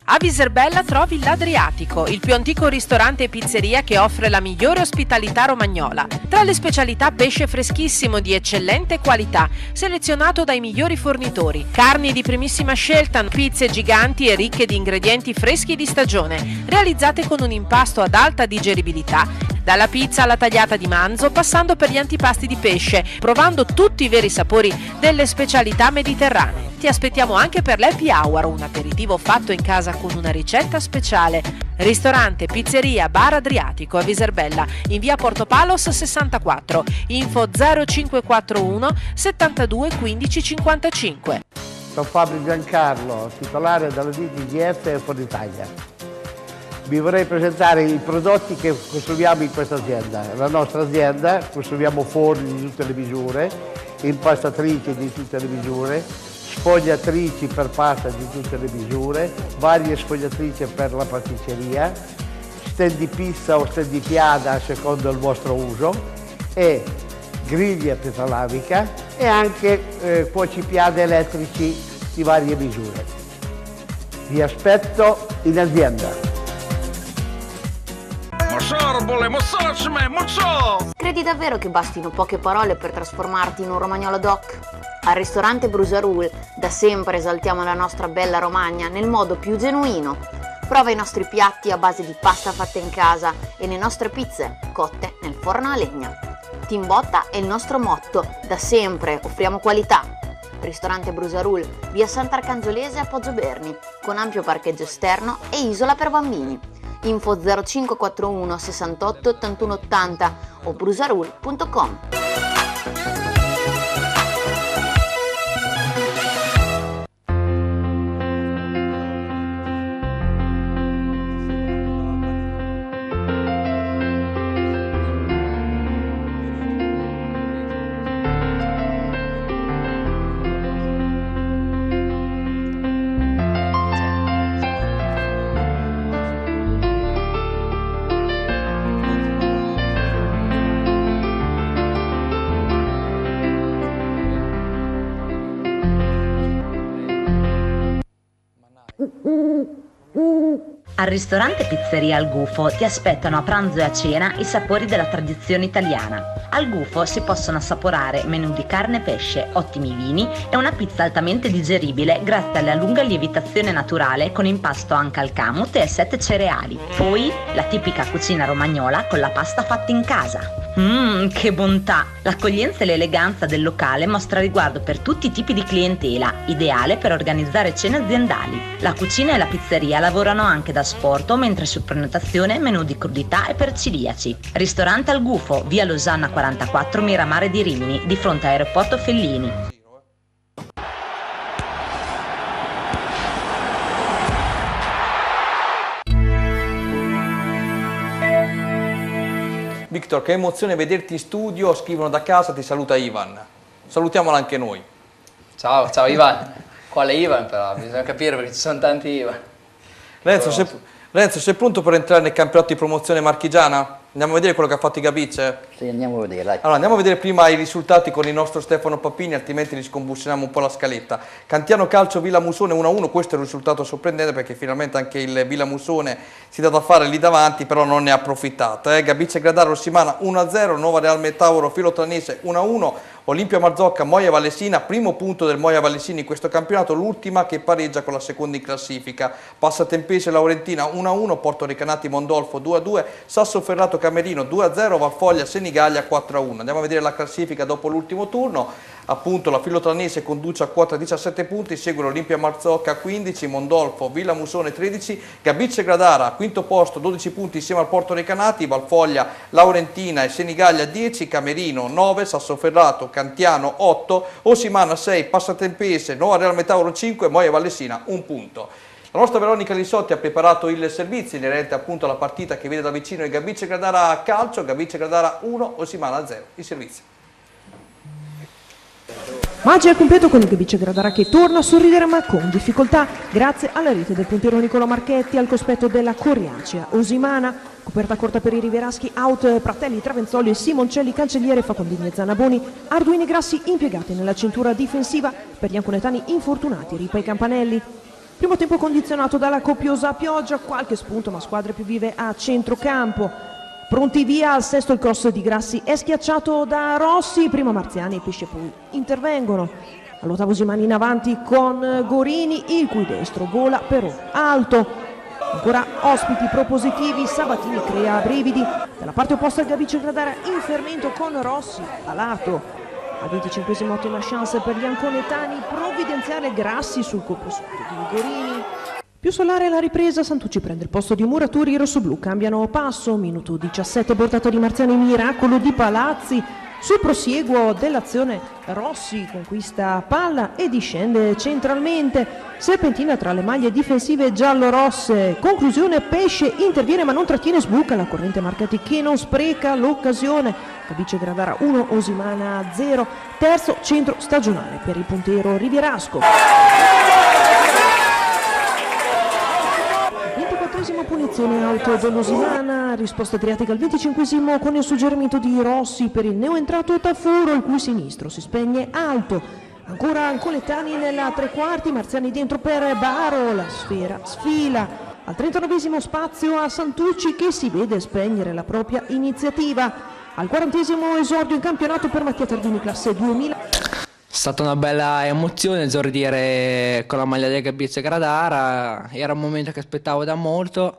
A Viserbella trovi l'Adriatico, il più antico ristorante e pizzeria che offre la migliore ospitalità romagnola. Tra le specialità pesce freschissimo di eccellente qualità, selezionato dai migliori fornitori. Carni di primissima scelta, pizze giganti e ricche di ingredienti freschi di stagione, realizzate con un impasto ad alta digeribilità. Dalla pizza alla tagliata di manzo, passando per gli antipasti di pesce, provando tutti i veri sapori delle specialità mediterranee. Ti aspettiamo anche per l'happy hour, un aperitivo fatto in casa con una ricetta speciale. Ristorante, pizzeria, bar Adriatico a Viserbella, in via Portopalos 64, info 0541 72 15 55. Sono Fabio Giancarlo, titolare della DGF e Foritalia. Vi vorrei presentare i prodotti che costruiamo in questa azienda. La nostra azienda, costruiamo forni di tutte le misure, impastatrici di tutte le misure, sfogliatrici per pasta di tutte le misure, varie sfogliatrici per la pasticceria, stand di pizza o stand di piada secondo il vostro uso, e griglie a pietra lavica e anche cuocipiade elettrici di varie misure. Vi aspetto in azienda. Credi davvero che bastino poche parole per trasformarti in un romagnolo doc? Al ristorante Brusaroul da sempre esaltiamo la nostra bella Romagna nel modo più genuino. Prova i nostri piatti a base di pasta fatta in casa e le nostre pizze cotte nel forno a legna. Team Botta è il nostro motto, da sempre offriamo qualità. Ristorante Brusaroul, via Sant'Arcangiolese a Poggio Berni, con ampio parcheggio esterno e isola per bambini. Info 0541 68 81 80 o brusaroul.com. Al ristorante Pizzeria Al Gufo ti aspettano a pranzo e a cena i sapori della tradizione italiana. Al Gufo si possono assaporare menù di carne e pesce, ottimi vini e una pizza altamente digeribile grazie alla lunga lievitazione naturale con impasto anche al camut e 7 cereali. Poi la tipica cucina romagnola con la pasta fatta in casa. Che bontà! L'accoglienza e l'eleganza del locale mostra riguardo per tutti i tipi di clientela, ideale per organizzare cene aziendali. La cucina e la pizzeria lavorano anche da asporto, mentre su prenotazione menù di crudità e per celiaci. Ristorante Al Gufo, via Losanna 44, Miramare di Rimini, di fronte a Aeroporto Fellini. Victor, che emozione vederti in studio, scrivono da casa, ti saluta Ivan. Salutiamolo anche noi. Ciao Ivan. Quale Ivan però? Bisogna capire perché ci sono tanti Ivan. Renzo, sei pronto per entrare nel campionato di promozione marchigiana? Andiamo a vedere quello che ha fatto i Gabice? Sì, andiamo a vedere, dai. Allora, andiamo a vedere prima i risultati con il nostro Stefano Papini, altrimenti riscombustioniamo un po' la scaletta. Cantiano Calcio Villa Musone 1-1, questo è un risultato sorprendente perché finalmente anche il Villa Musone si è dato a fare lì davanti, però non ne ha approfittato. Gabice Gradara Rossimana 1-0, Nuova Real Metauro Filotranese 1-1, Olimpia Marzocca Moia Valesina, primo punto del Moia Valesina in questo campionato, l'ultima che pareggia con la seconda in classifica. Passatempese Laurentina 1-1, Porto Recanati Mondolfo 2-2, Sassoferrato Camerino 2-0, Valfoglia Senigallia 4-1. Andiamo a vedere la classifica dopo l'ultimo turno. Appunto la Filotranese conduce a quota 17 punti, segue l'Olimpia Marzocca 15, Mondolfo, Villa Musone 13, Gabice Gradara quinto posto 12 punti insieme al Porto Recanati, Valfoglia, Laurentina e Senigallia 10, Camerino 9, Sassoferrato, Cantiano 8, Osimana 6, Passatempese, Nuova Real Metauro 5, Moia Valesina 1 punto. La nostra Veronica Lissotti ha preparato il servizio inerente appunto alla partita che vede da vicino il Gabice Gradara calcio, Gabice Gradara 1, Osimana 0, il servizio. Magia al completo con il Gabice Gradara che torna a sorridere ma con difficoltà grazie alla rete del puntiero Nicola Marchetti al cospetto della coriacea Osimana. Coperta corta per i Riveraschi, out Pratelli, Travenzolio e Simoncelli, Cancelliere, Facondini e Zanaboni, Arduini Grassi impiegati nella cintura difensiva per gli anconetani infortunati, Ripa e Campanelli. Primo tempo condizionato dalla copiosa pioggia, qualche spunto ma squadre più vive a centrocampo. Pronti via al sesto il cross di Grassi è schiacciato da Rossi, prima Marziani e Pesce poi intervengono. All'ottavo Osimani in avanti con Gorini, il cui destro vola però alto. Ancora ospiti propositivi, Sabatini crea brividi. Dalla parte opposta il Gabice Gradara in fermento con Rossi a lato. Al 25esimo ottima chance per gli anconetani, provvidenziale Grassi sul colpo subito di Gorini. Più solare alla ripresa, Santucci prende il posto di Muraturi, i rossoblù cambiano passo, minuto 17, portato di Marziani, miracolo di Palazzi. Sul prosieguo dell'azione Rossi conquista palla e discende centralmente, serpentina tra le maglie difensive giallo-rosse, conclusione Pesce interviene ma non trattiene, sbuca la corrente Marchetti che non spreca l'occasione. Gabice Gradara 1, Osimana 0, terzo centro stagionale per il puntero Rivierasco. Punizione auto dell'Osimana, risposta triatica al 25esimo con il suggerimento di Rossi per il neoentrato Tafuro, il cui sinistro si spegne alto. Ancora Ancoletani nella tre quarti, Marziani dentro per Baro, la sfera sfila. Al 39esimo spazio a Santucci che si vede spegnere la propria iniziativa. Al 40esimo esordio in campionato per Mattia Tardini, classe 2000. È stata una bella emozione esordire con la maglia del Gabice Gradara, era un momento che aspettavo da molto,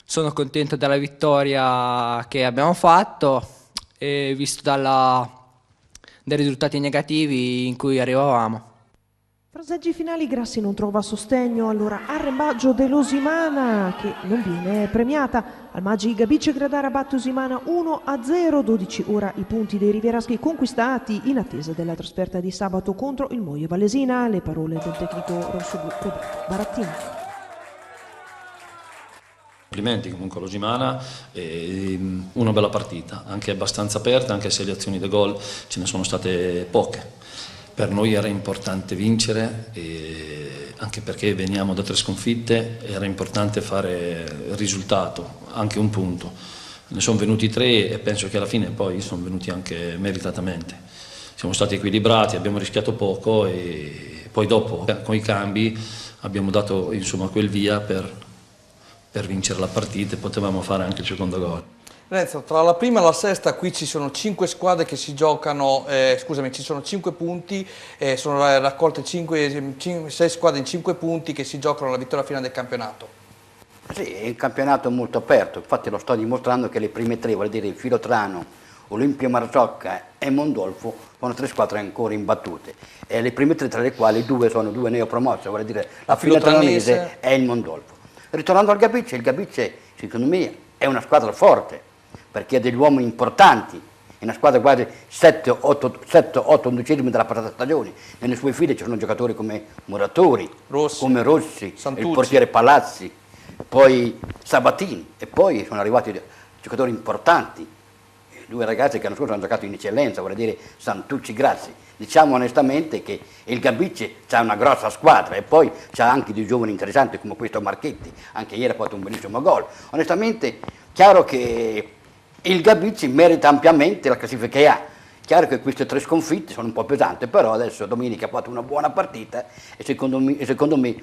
sono contento della vittoria che abbiamo fatto e visto dai risultati negativi in cui arrivavamo. Fraseggi finali, Grassi non trova sostegno, allora arrembaggio dell'Osimana che non viene premiata. Al Maggi Gabice Gradara batte Osimana 1-0, 12 ora i punti dei Rivieraschi conquistati in attesa della trasferta di sabato contro il Moia Valesina. Le parole del tecnico rossoblu Roberto Barattini. Complimenti comunque all'Osimana, una bella partita, anche abbastanza aperta, anche se le azioni da gol ce ne sono state poche. Per noi era importante vincere, anche perché veniamo da 3 sconfitte, era importante fare il risultato, anche un punto. Ne sono venuti 3 e penso che alla fine poi sono venuti anche meritatamente. Siamo stati equilibrati, abbiamo rischiato poco e poi dopo con i cambi abbiamo dato insomma quel via per vincere la partita e potevamo fare anche il secondo gol. Renzo, tra la prima e la sesta qui ci sono 5 squadre che si giocano, ci sono 5 punti, sono raccolte 6 squadre in 5 punti che si giocano la vittoria finale del campionato. Sì, è un campionato molto aperto, infatti lo sto dimostrando che le prime 3, vuol dire Filotrano, Olimpia Marzocca e Mondolfo sono 3 squadre ancora imbattute, e le prime 3 tra le quali 2 sono 2 neopromosse, vuol dire la Filotranese e il Mondolfo. Ritornando al Gabice, il Gabice secondo me è una squadra forte, perché ha degli uomini importanti, è una squadra quasi 7-8 undicesimi della passata stagione. Nelle sue file ci sono giocatori come Muratori, come Rossi, Santucci, il portiere Palazzi, poi Sabatini, e poi sono arrivati giocatori importanti, 2 ragazzi che l'anno scorso hanno giocato in eccellenza, vuol dire Santucci, Grazzi. Diciamo onestamente che il Gabice ha una grossa squadra, e poi c'ha anche dei giovani interessanti come questo Marchetti, anche ieri ha fatto un bellissimo gol. Onestamente, chiaro che il Gabice merita ampiamente la classifica che ha. Chiaro che queste 3 sconfitte sono un po' pesanti, però adesso domenica ha fatto una buona partita e secondo me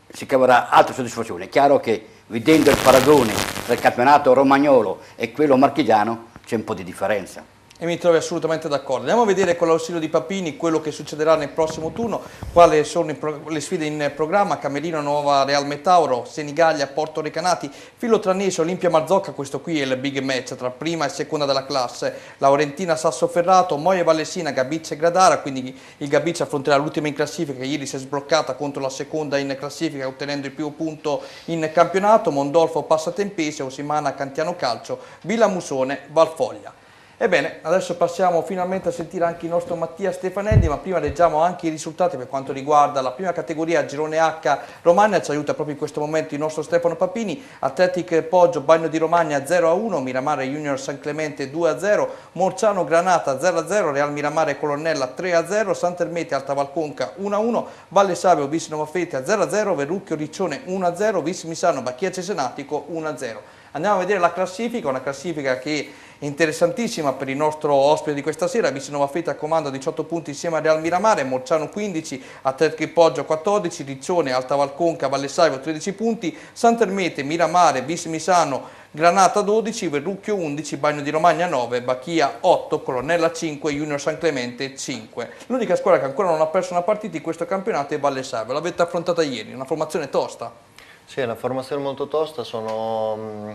si caverà altre soddisfazioni. È chiaro che vedendo il paragone tra il campionato romagnolo e quello marchigiano c'è un po' di differenza. E mi trovi assolutamente d'accordo. Andiamo a vedere con l'ausilio di Papini quello che succederà nel prossimo turno, quali sono le sfide in programma: Camerino, Nuova Real Metauro, Senigallia, Porto Recanati, Filotranese, Olimpia Marzocca. Questo qui è il big match tra prima e seconda della classe, Laurentina, Sassoferrato, Moia Vallesina, Gabice e Gradara. Quindi il Gabice affronterà l'ultima in classifica, che ieri si è sbloccata contro la seconda in classifica ottenendo il primo punto in campionato. Mondolfo, Passatempese, Osimana, Cantiano Calcio, Villamusone, Valfoglia. Ebbene, adesso passiamo finalmente a sentire anche il nostro Mattia Stefanelli, ma prima leggiamo anche i risultati per quanto riguarda la prima categoria Girone H Romagna. Ci aiuta proprio in questo momento il nostro Stefano Papini. Atletic Poggio Bagno di Romagna 0-1, Miramare Junior San Clemente 2-0, Morciano Granata 0-0, Real Miramare Colonnella 3-0, Sant'Ermete Alta Valconca 1-1, Valle Savio Vis Nova Fetia 0-0, Verrucchio Riccione 1-0, Vis Misano Bacchia Cesenatico 1-0. Andiamo a vedere la classifica, una classifica che è interessantissima per il nostro ospite di questa sera. Vis Nova Fetia comanda 18 punti insieme a Real Miramare, Morciano 15, Atletic Poggio 14, Riccione, Alta Valconca, Valle Savio 13 punti, Sant'Ermete, Miramare, Vis Misano, Granata 12, Verrucchio 11, Bagno di Romagna 9, Bacchia 8, Colonnella 5, Junior San Clemente 5. L'unica squadra che ancora non ha perso una partita in questo campionato è Valle Savio. L'avete affrontata ieri, una formazione tosta. Sì, è una formazione molto tosta, sono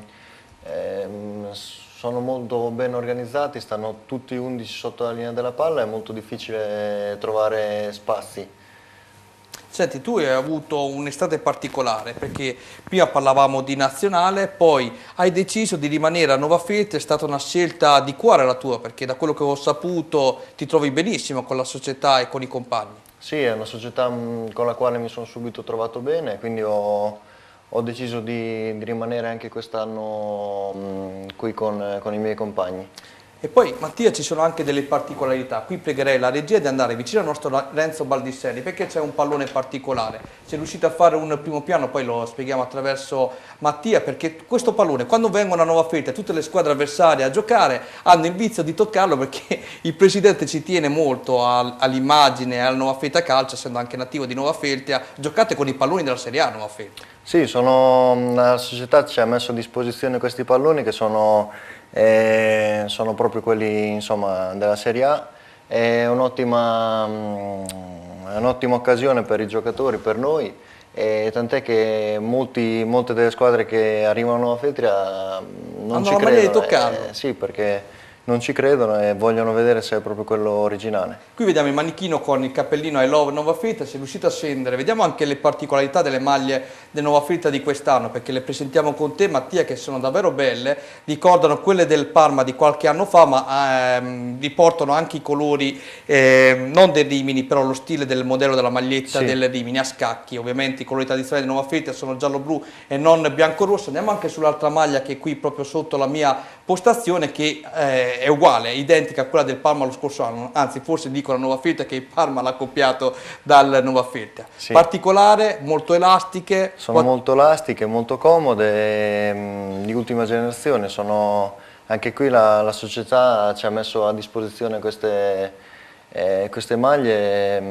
molto ben organizzati, stanno tutti 11 sotto la linea della palla, è molto difficile trovare spazi. Senti, tu hai avuto un'estate particolare, perché prima parlavamo di nazionale, poi hai deciso di rimanere a Nova Fetia. È stata una scelta di cuore la tua, perché da quello che ho saputo ti trovi benissimo con la società e con i compagni. Sì, è una società con la quale mi sono subito trovato bene, quindi ho deciso di rimanere anche quest'anno qui con i miei compagni. E poi Mattia, ci sono anche delle particolarità. Qui pregherei la regia di andare vicino al nostro Renzo Baldisselli, perché c'è un pallone particolare. Si è riuscito a fare un primo piano, poi lo spieghiamo attraverso Mattia, perché questo pallone, quando vengono a Nova Fetia, tutte le squadre avversarie a giocare hanno il vizio di toccarlo, perché il presidente ci tiene molto all'immagine, al Nova Fetia Calcio, essendo anche nativo di Nova Fetia. Giocate con i palloni della Serie A Nova Fetia. Sì, la società ci ha messo a disposizione questi palloni che sono proprio quelli, insomma, della Serie A. È un'ottima occasione per i giocatori, per noi, tant'è che molte delle squadre che arrivano a Nova Fetia non ci credono. Di toccarlo. Sì, perché non ci credono e vogliono vedere se è proprio quello originale. Qui vediamo il manichino con il cappellino I Love Nova Fetia, si è riuscito a scendere. Vediamo anche le particolarità delle maglie del Nova Fetia di quest'anno, perché le presentiamo con te, Mattia, che sono davvero belle. Ricordano quelle del Parma di qualche anno fa, ma riportano anche i colori non del Rimini, però lo stile del modello della maglietta del Rimini a scacchi. Ovviamente i colori tradizionali di Nova Fetia sono giallo-blu e non bianco-rosso. Andiamo anche sull'altra maglia, che è qui proprio sotto la mia postazione, che è uguale, è identica a quella del Parma lo scorso anno, anzi forse dico la Nova Fetia che il Parma l'ha copiato dal Nova Fetia. Sì. Particolare, molto elastiche. Sono molto elastiche, molto comode, di ultima generazione. Anche qui la società ci ha messo a disposizione queste maglie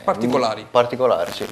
particolari, sì.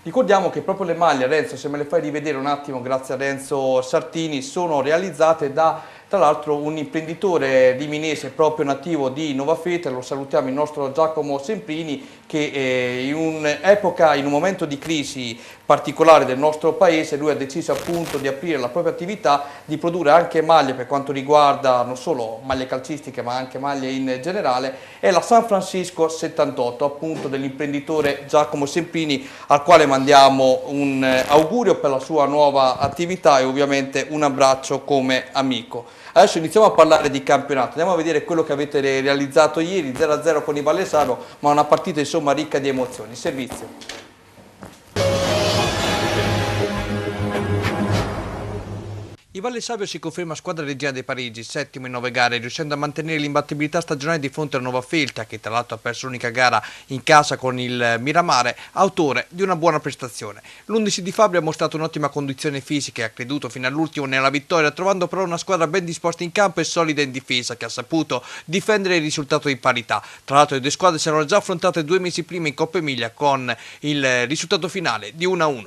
Ricordiamo che proprio le maglie, Renzo, se me le fai rivedere un attimo, grazie a Renzo Sartini, sono realizzate da tra l'altro un imprenditore riminese proprio nativo di Novafete, lo salutiamo, il nostro Giacomo Semprini, che in un'epoca, in un momento di crisi particolare del nostro paese, lui ha deciso appunto di aprire la propria attività, di produrre anche maglie per quanto riguarda non solo maglie calcistiche ma anche maglie in generale, è la San Francisco 78 appunto dell'imprenditore Giacomo Semprini, al quale mandiamo un augurio per la sua nuova attività e ovviamente un abbraccio come amico. Adesso iniziamo a parlare di campionato, andiamo a vedere quello che avete realizzato ieri, 0-0 con i Vallesano, ma una partita insomma ricca di emozioni. Servizio. Il Valle Savio si conferma squadra regina dei Parigi, settimo in 9 gare, riuscendo a mantenere l'imbattibilità stagionale di fronte alla Novafelta, che tra l'altro ha perso l'unica gara in casa con il Miramare, autore di una buona prestazione. L'11 di Fabri ha mostrato un'ottima condizione fisica e ha creduto fino all'ultimo nella vittoria, trovando però una squadra ben disposta in campo e solida in difesa, che ha saputo difendere il risultato in parità. Tra l'altro le due squadre si erano già affrontate 2 mesi prima in Coppa Emilia con il risultato finale di 1-1.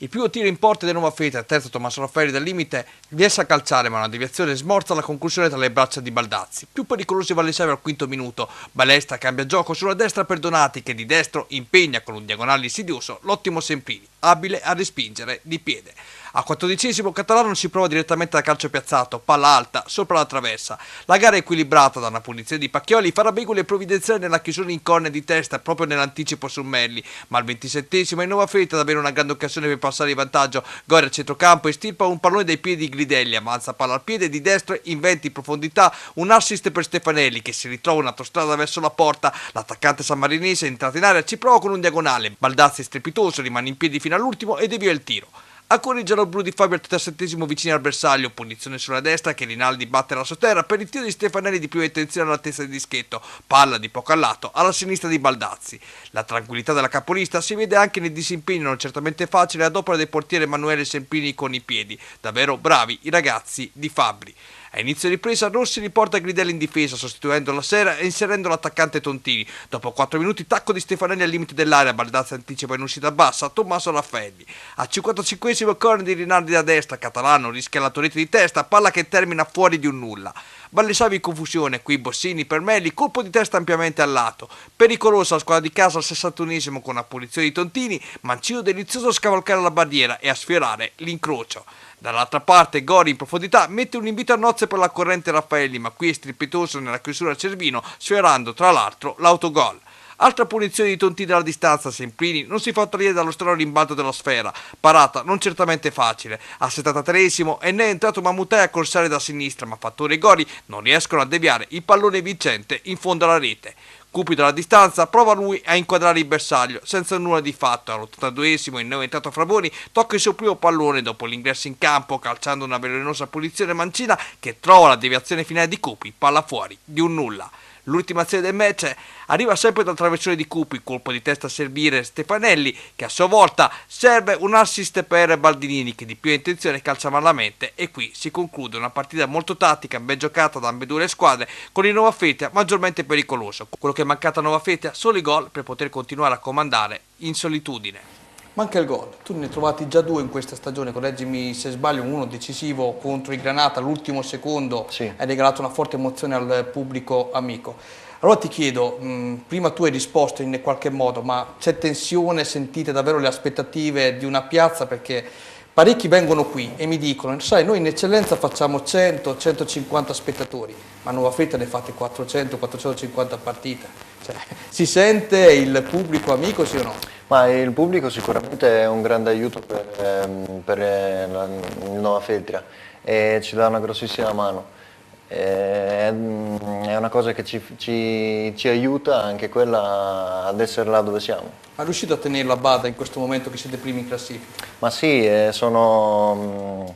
Il primo tiro in porta del Novafete, terzo Tommaso Raffaelli dal limite, riesce a calciare ma una deviazione smorza la conclusione tra le braccia di Baldazzi. Più pericoloso Valle Savio al quinto minuto, Balestra cambia gioco sulla destra per Donati che di destro impegna con un diagonale insidioso l'ottimo Semprini, abile a respingere di piede. Al 14esimo Catalano si prova direttamente da calcio piazzato, palla alta, sopra la traversa. La gara è equilibrata da una punizione di Pacchioli, Farabeguli e Provvidenziale nella chiusura in corner di testa proprio nell'anticipo su Melli, ma al 27esimo è Novafete ad avere una grande occasione per passare in vantaggio. Gori a centrocampo estirpa un pallone dai piedi di Gridelli, avanza palla al piede di destro, inventa in profondità un assist per Stefanelli che si ritrova un'autostrada verso la porta. L'attaccante sammarinese entrato in area ci prova con un diagonale, Baldazzi strepitoso rimane in piedi fino all'ultimo e devia il tiro. Ancora il giallo-blu di Fabio al 37esimo vicino al bersaglio, punizione sulla destra che Rinaldi batte la sotterra per il tiro di Stefanelli di prima intenzione alla testa di dischetto, palla di poco a lato alla sinistra di Baldazzi. La tranquillità della capolista si vede anche nel disimpegno non certamente facile ad opera del portiere Emanuele Semprini con i piedi, davvero bravi i ragazzi di Fabbri. A inizio ripresa Rossi riporta Gridelli in difesa sostituendo la Sera e inserendo l'attaccante Tontini. Dopo 4 minuti tacco di Stefanelli al limite dell'area, Baldazzi anticipa in uscita bassa Tommaso Raffaelli. Al 55esimo corner di Rinaldi da destra, Catalano rischia la torretta di testa, palla che termina fuori di un nulla. Valle Savio in confusione, qui Bossini per Melli, colpo di testa ampiamente al lato. Pericolosa la squadra di casa al 61esimo con una punizione di Tontini, Mancino delizioso a scavalcare la barriera e a sfiorare l'incrocio. Dall'altra parte Gori in profondità mette un invito a nozze per la corrente Raffaelli, ma qui è strepitoso nella chiusura a Cervino, sfiorando tra l'altro l'autogol. Altra punizione di Tontini dalla distanza, Semprini non si fa togliere dallo strano rimbalzo della sfera, parata non certamente facile. Al 73esimo è entrato Mamutai a corsare da sinistra, ma Fattore e Gori non riescono a deviare il pallone vincente in fondo alla rete. Cupido alla distanza, prova lui a inquadrare il bersaglio, senza nulla di fatto. All'82esimo il nuovo entrato Fraboni tocca il suo primo pallone dopo l'ingresso in campo, calciando una velenosa punizione mancina che trova la deviazione finale di Cupi, palla fuori di un nulla. L'ultima azione del match arriva sempre dal traversone di Cupi, colpo di testa a servire Stefanelli che a sua volta serve un assist per Baldinini che di più intenzione calcia malamente e qui si conclude una partita molto tattica, ben giocata da ambedue le squadre con il Novafete maggiormente pericoloso. Quello che è mancato a Novafete solo i gol per poter continuare a comandare in solitudine. Manca il gol, tu ne hai trovati già 2 in questa stagione, correggimi se sbaglio, uno decisivo contro il Granata, all'ultimo secondo, sì. Hai regalato una forte emozione al pubblico amico. Allora ti chiedo, prima tu hai risposto in qualche modo, ma c'è tensione, sentite davvero le aspettative di una piazza perché parecchi vengono qui e mi dicono, sai, noi in eccellenza facciamo 100-150 spettatori, ma a Novafete ne fate 400-450 partite, cioè, si sente il pubblico amico sì o no? Ma il pubblico sicuramente è un grande aiuto per il Novafeltria e ci dà una grossissima mano. È una cosa che ci aiuta anche quella ad essere là dove siamo. Ma riuscite a tenerla a bada in questo momento che siete primi in classifica? Ma sì, sono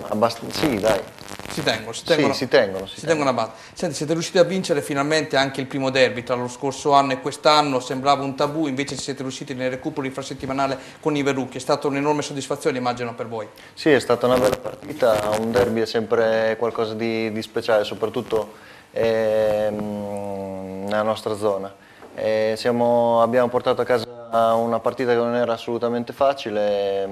abbastanza. Sì, dai. Si tengono a bada. Senti, siete riusciti a vincere finalmente anche il primo derby tra lo scorso anno e quest'anno, sembrava un tabù, invece siete riusciti nel recupero infrasettimanale con i Verrucchi, è stata un'enorme soddisfazione immagino per voi. Sì, è stata una bella partita, un derby è sempre qualcosa di speciale, soprattutto nella nostra zona. Abbiamo portato a casa una partita che non era assolutamente facile,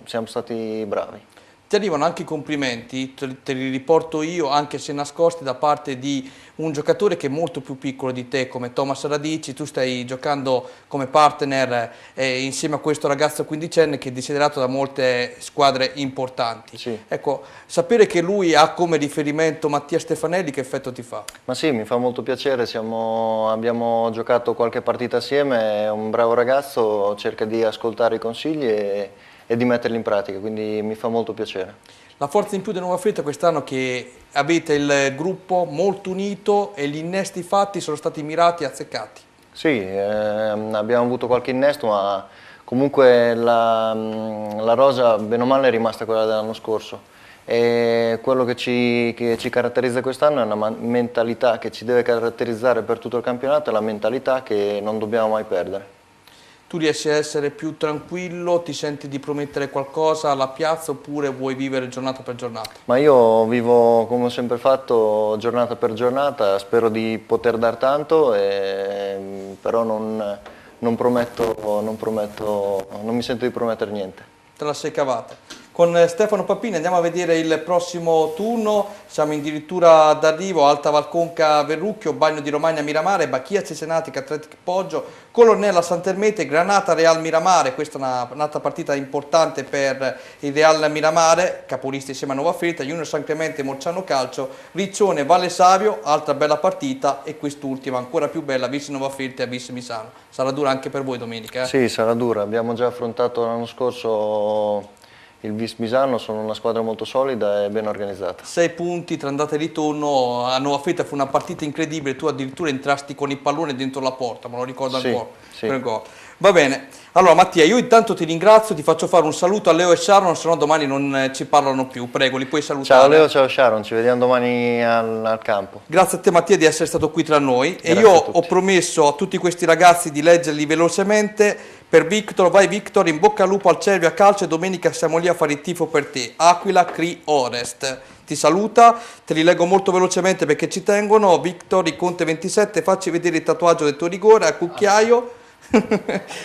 siamo stati bravi. ti arrivano anche i complimenti, te li riporto io, anche se nascosti, da parte di un giocatore che è molto più piccolo di te, come Thomas Radici. Tu stai giocando come partner insieme a questo ragazzo quindicenne che è desiderato da molte squadre importanti. Sì. Ecco, sapere che lui ha come riferimento Mattia Stefanelli, che effetto ti fa? Ma sì, mi fa molto piacere, abbiamo giocato qualche partita assieme, è un bravo ragazzo, cerca di ascoltare i consigli e di metterli in pratica, quindi mi fa molto piacere. La forza in più di Nuova Fritta quest'anno è che avete il gruppo molto unito e gli innesti fatti sono stati mirati e azzeccati. Sì, abbiamo avuto qualche innesto, ma comunque la rosa bene o male è rimasta quella dell'anno scorso. E quello che ci caratterizza quest'anno è una mentalità che ci deve caratterizzare per tutto il campionato, è la mentalità che non dobbiamo mai perdere. Tu riesci a essere più tranquillo, ti senti di promettere qualcosa alla piazza oppure vuoi vivere giornata per giornata? Ma io vivo come ho sempre fatto, giornata per giornata, spero di poter dar tanto, però non mi sento di promettere niente. Te la sei cavata. Con Stefano Papini andiamo a vedere il prossimo turno, siamo addirittura d'arrivo, Alta Valconca Verrucchio, Bagno di Romagna Miramare, Bacchia Cesenatica Athletic Poggio, Colonnella Sant'Ermete, Granata Real Miramare. Questa è un'altra partita importante per il Real Miramare, capolista insieme a Nuova Fritta, Junior San Clemente Morciano Calcio, Riccione Valle Savio, altra bella partita, e quest'ultima ancora più bella, Vis Nuova Fritta e Vis Misano. Sarà dura anche per voi domenica? Sì, sarà dura, abbiamo già affrontato l'anno scorso il Vis Misano, sono una squadra molto solida e ben organizzata. 6 punti tra andata e ritorno, a Nuova Fritta fu una partita incredibile, tu addirittura entrasti con il pallone dentro la porta, me lo ricordo ancora. Sì. Va bene, allora Mattia, io intanto ti ringrazio, ti faccio fare un saluto a Leo e Sharon, se no domani non ci parlano più, prego, li puoi salutare. Ciao Leo, ciao Sharon, ci vediamo domani al campo. Grazie a te Mattia di essere stato qui tra noi. Grazie, e io ho promesso a tutti questi ragazzi di leggerli velocemente. Per Victor, vai Victor, in bocca al lupo al Cervia Calcio, e domenica siamo lì a fare il tifo per te. Aquila Cri Orest ti saluta, te li leggo molto velocemente perché ci tengono. Victor, Conte 27, facci vedere il tatuaggio del tuo rigore al cucchiaio.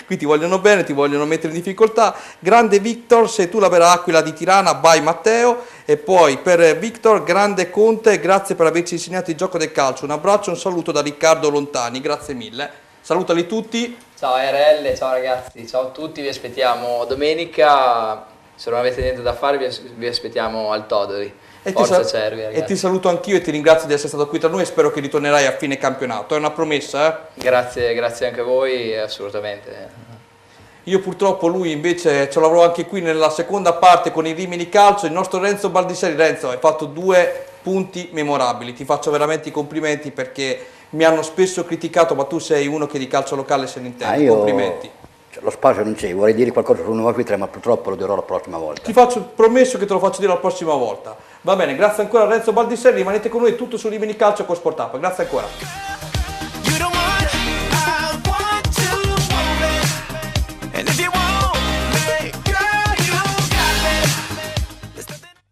Qui ti vogliono bene, ti vogliono mettere in difficoltà. Grande Victor, sei tu la vera Aquila di Tirana, vai Matteo. E poi per Victor, grande Conte, grazie per averci insegnato il gioco del calcio. Un abbraccio e un saluto da Riccardo Lontani, grazie mille. Salutali tutti. Ciao RL, ciao ragazzi, ciao a tutti, vi aspettiamo domenica, se non avete niente da fare vi aspettiamo al Todori. Forza Cervia, ragazzi. E ti saluto anch'io e ti ringrazio di essere stato qui tra noi e spero che ritornerai a fine campionato, è una promessa? Grazie anche a voi, assolutamente. Io purtroppo lui invece ce l'avrò anche qui nella seconda parte con il Rimini Calcio, il nostro Renzo Baldisseri. Renzo, hai fatto 2 punti memorabili, ti faccio veramente i complimenti perché mi hanno spesso criticato, ma tu sei uno che di calcio locale se ne intende, complimenti. Lo spazio non c'è, vorrei dire qualcosa su Nuova Fritta, ma purtroppo lo dirò la prossima volta. Ti faccio promesso che te lo faccio dire la prossima volta. Va bene, grazie ancora a Renzo Baldisseri, rimanete con noi, tutto su Rimini Calcio con Sport Up. Grazie ancora.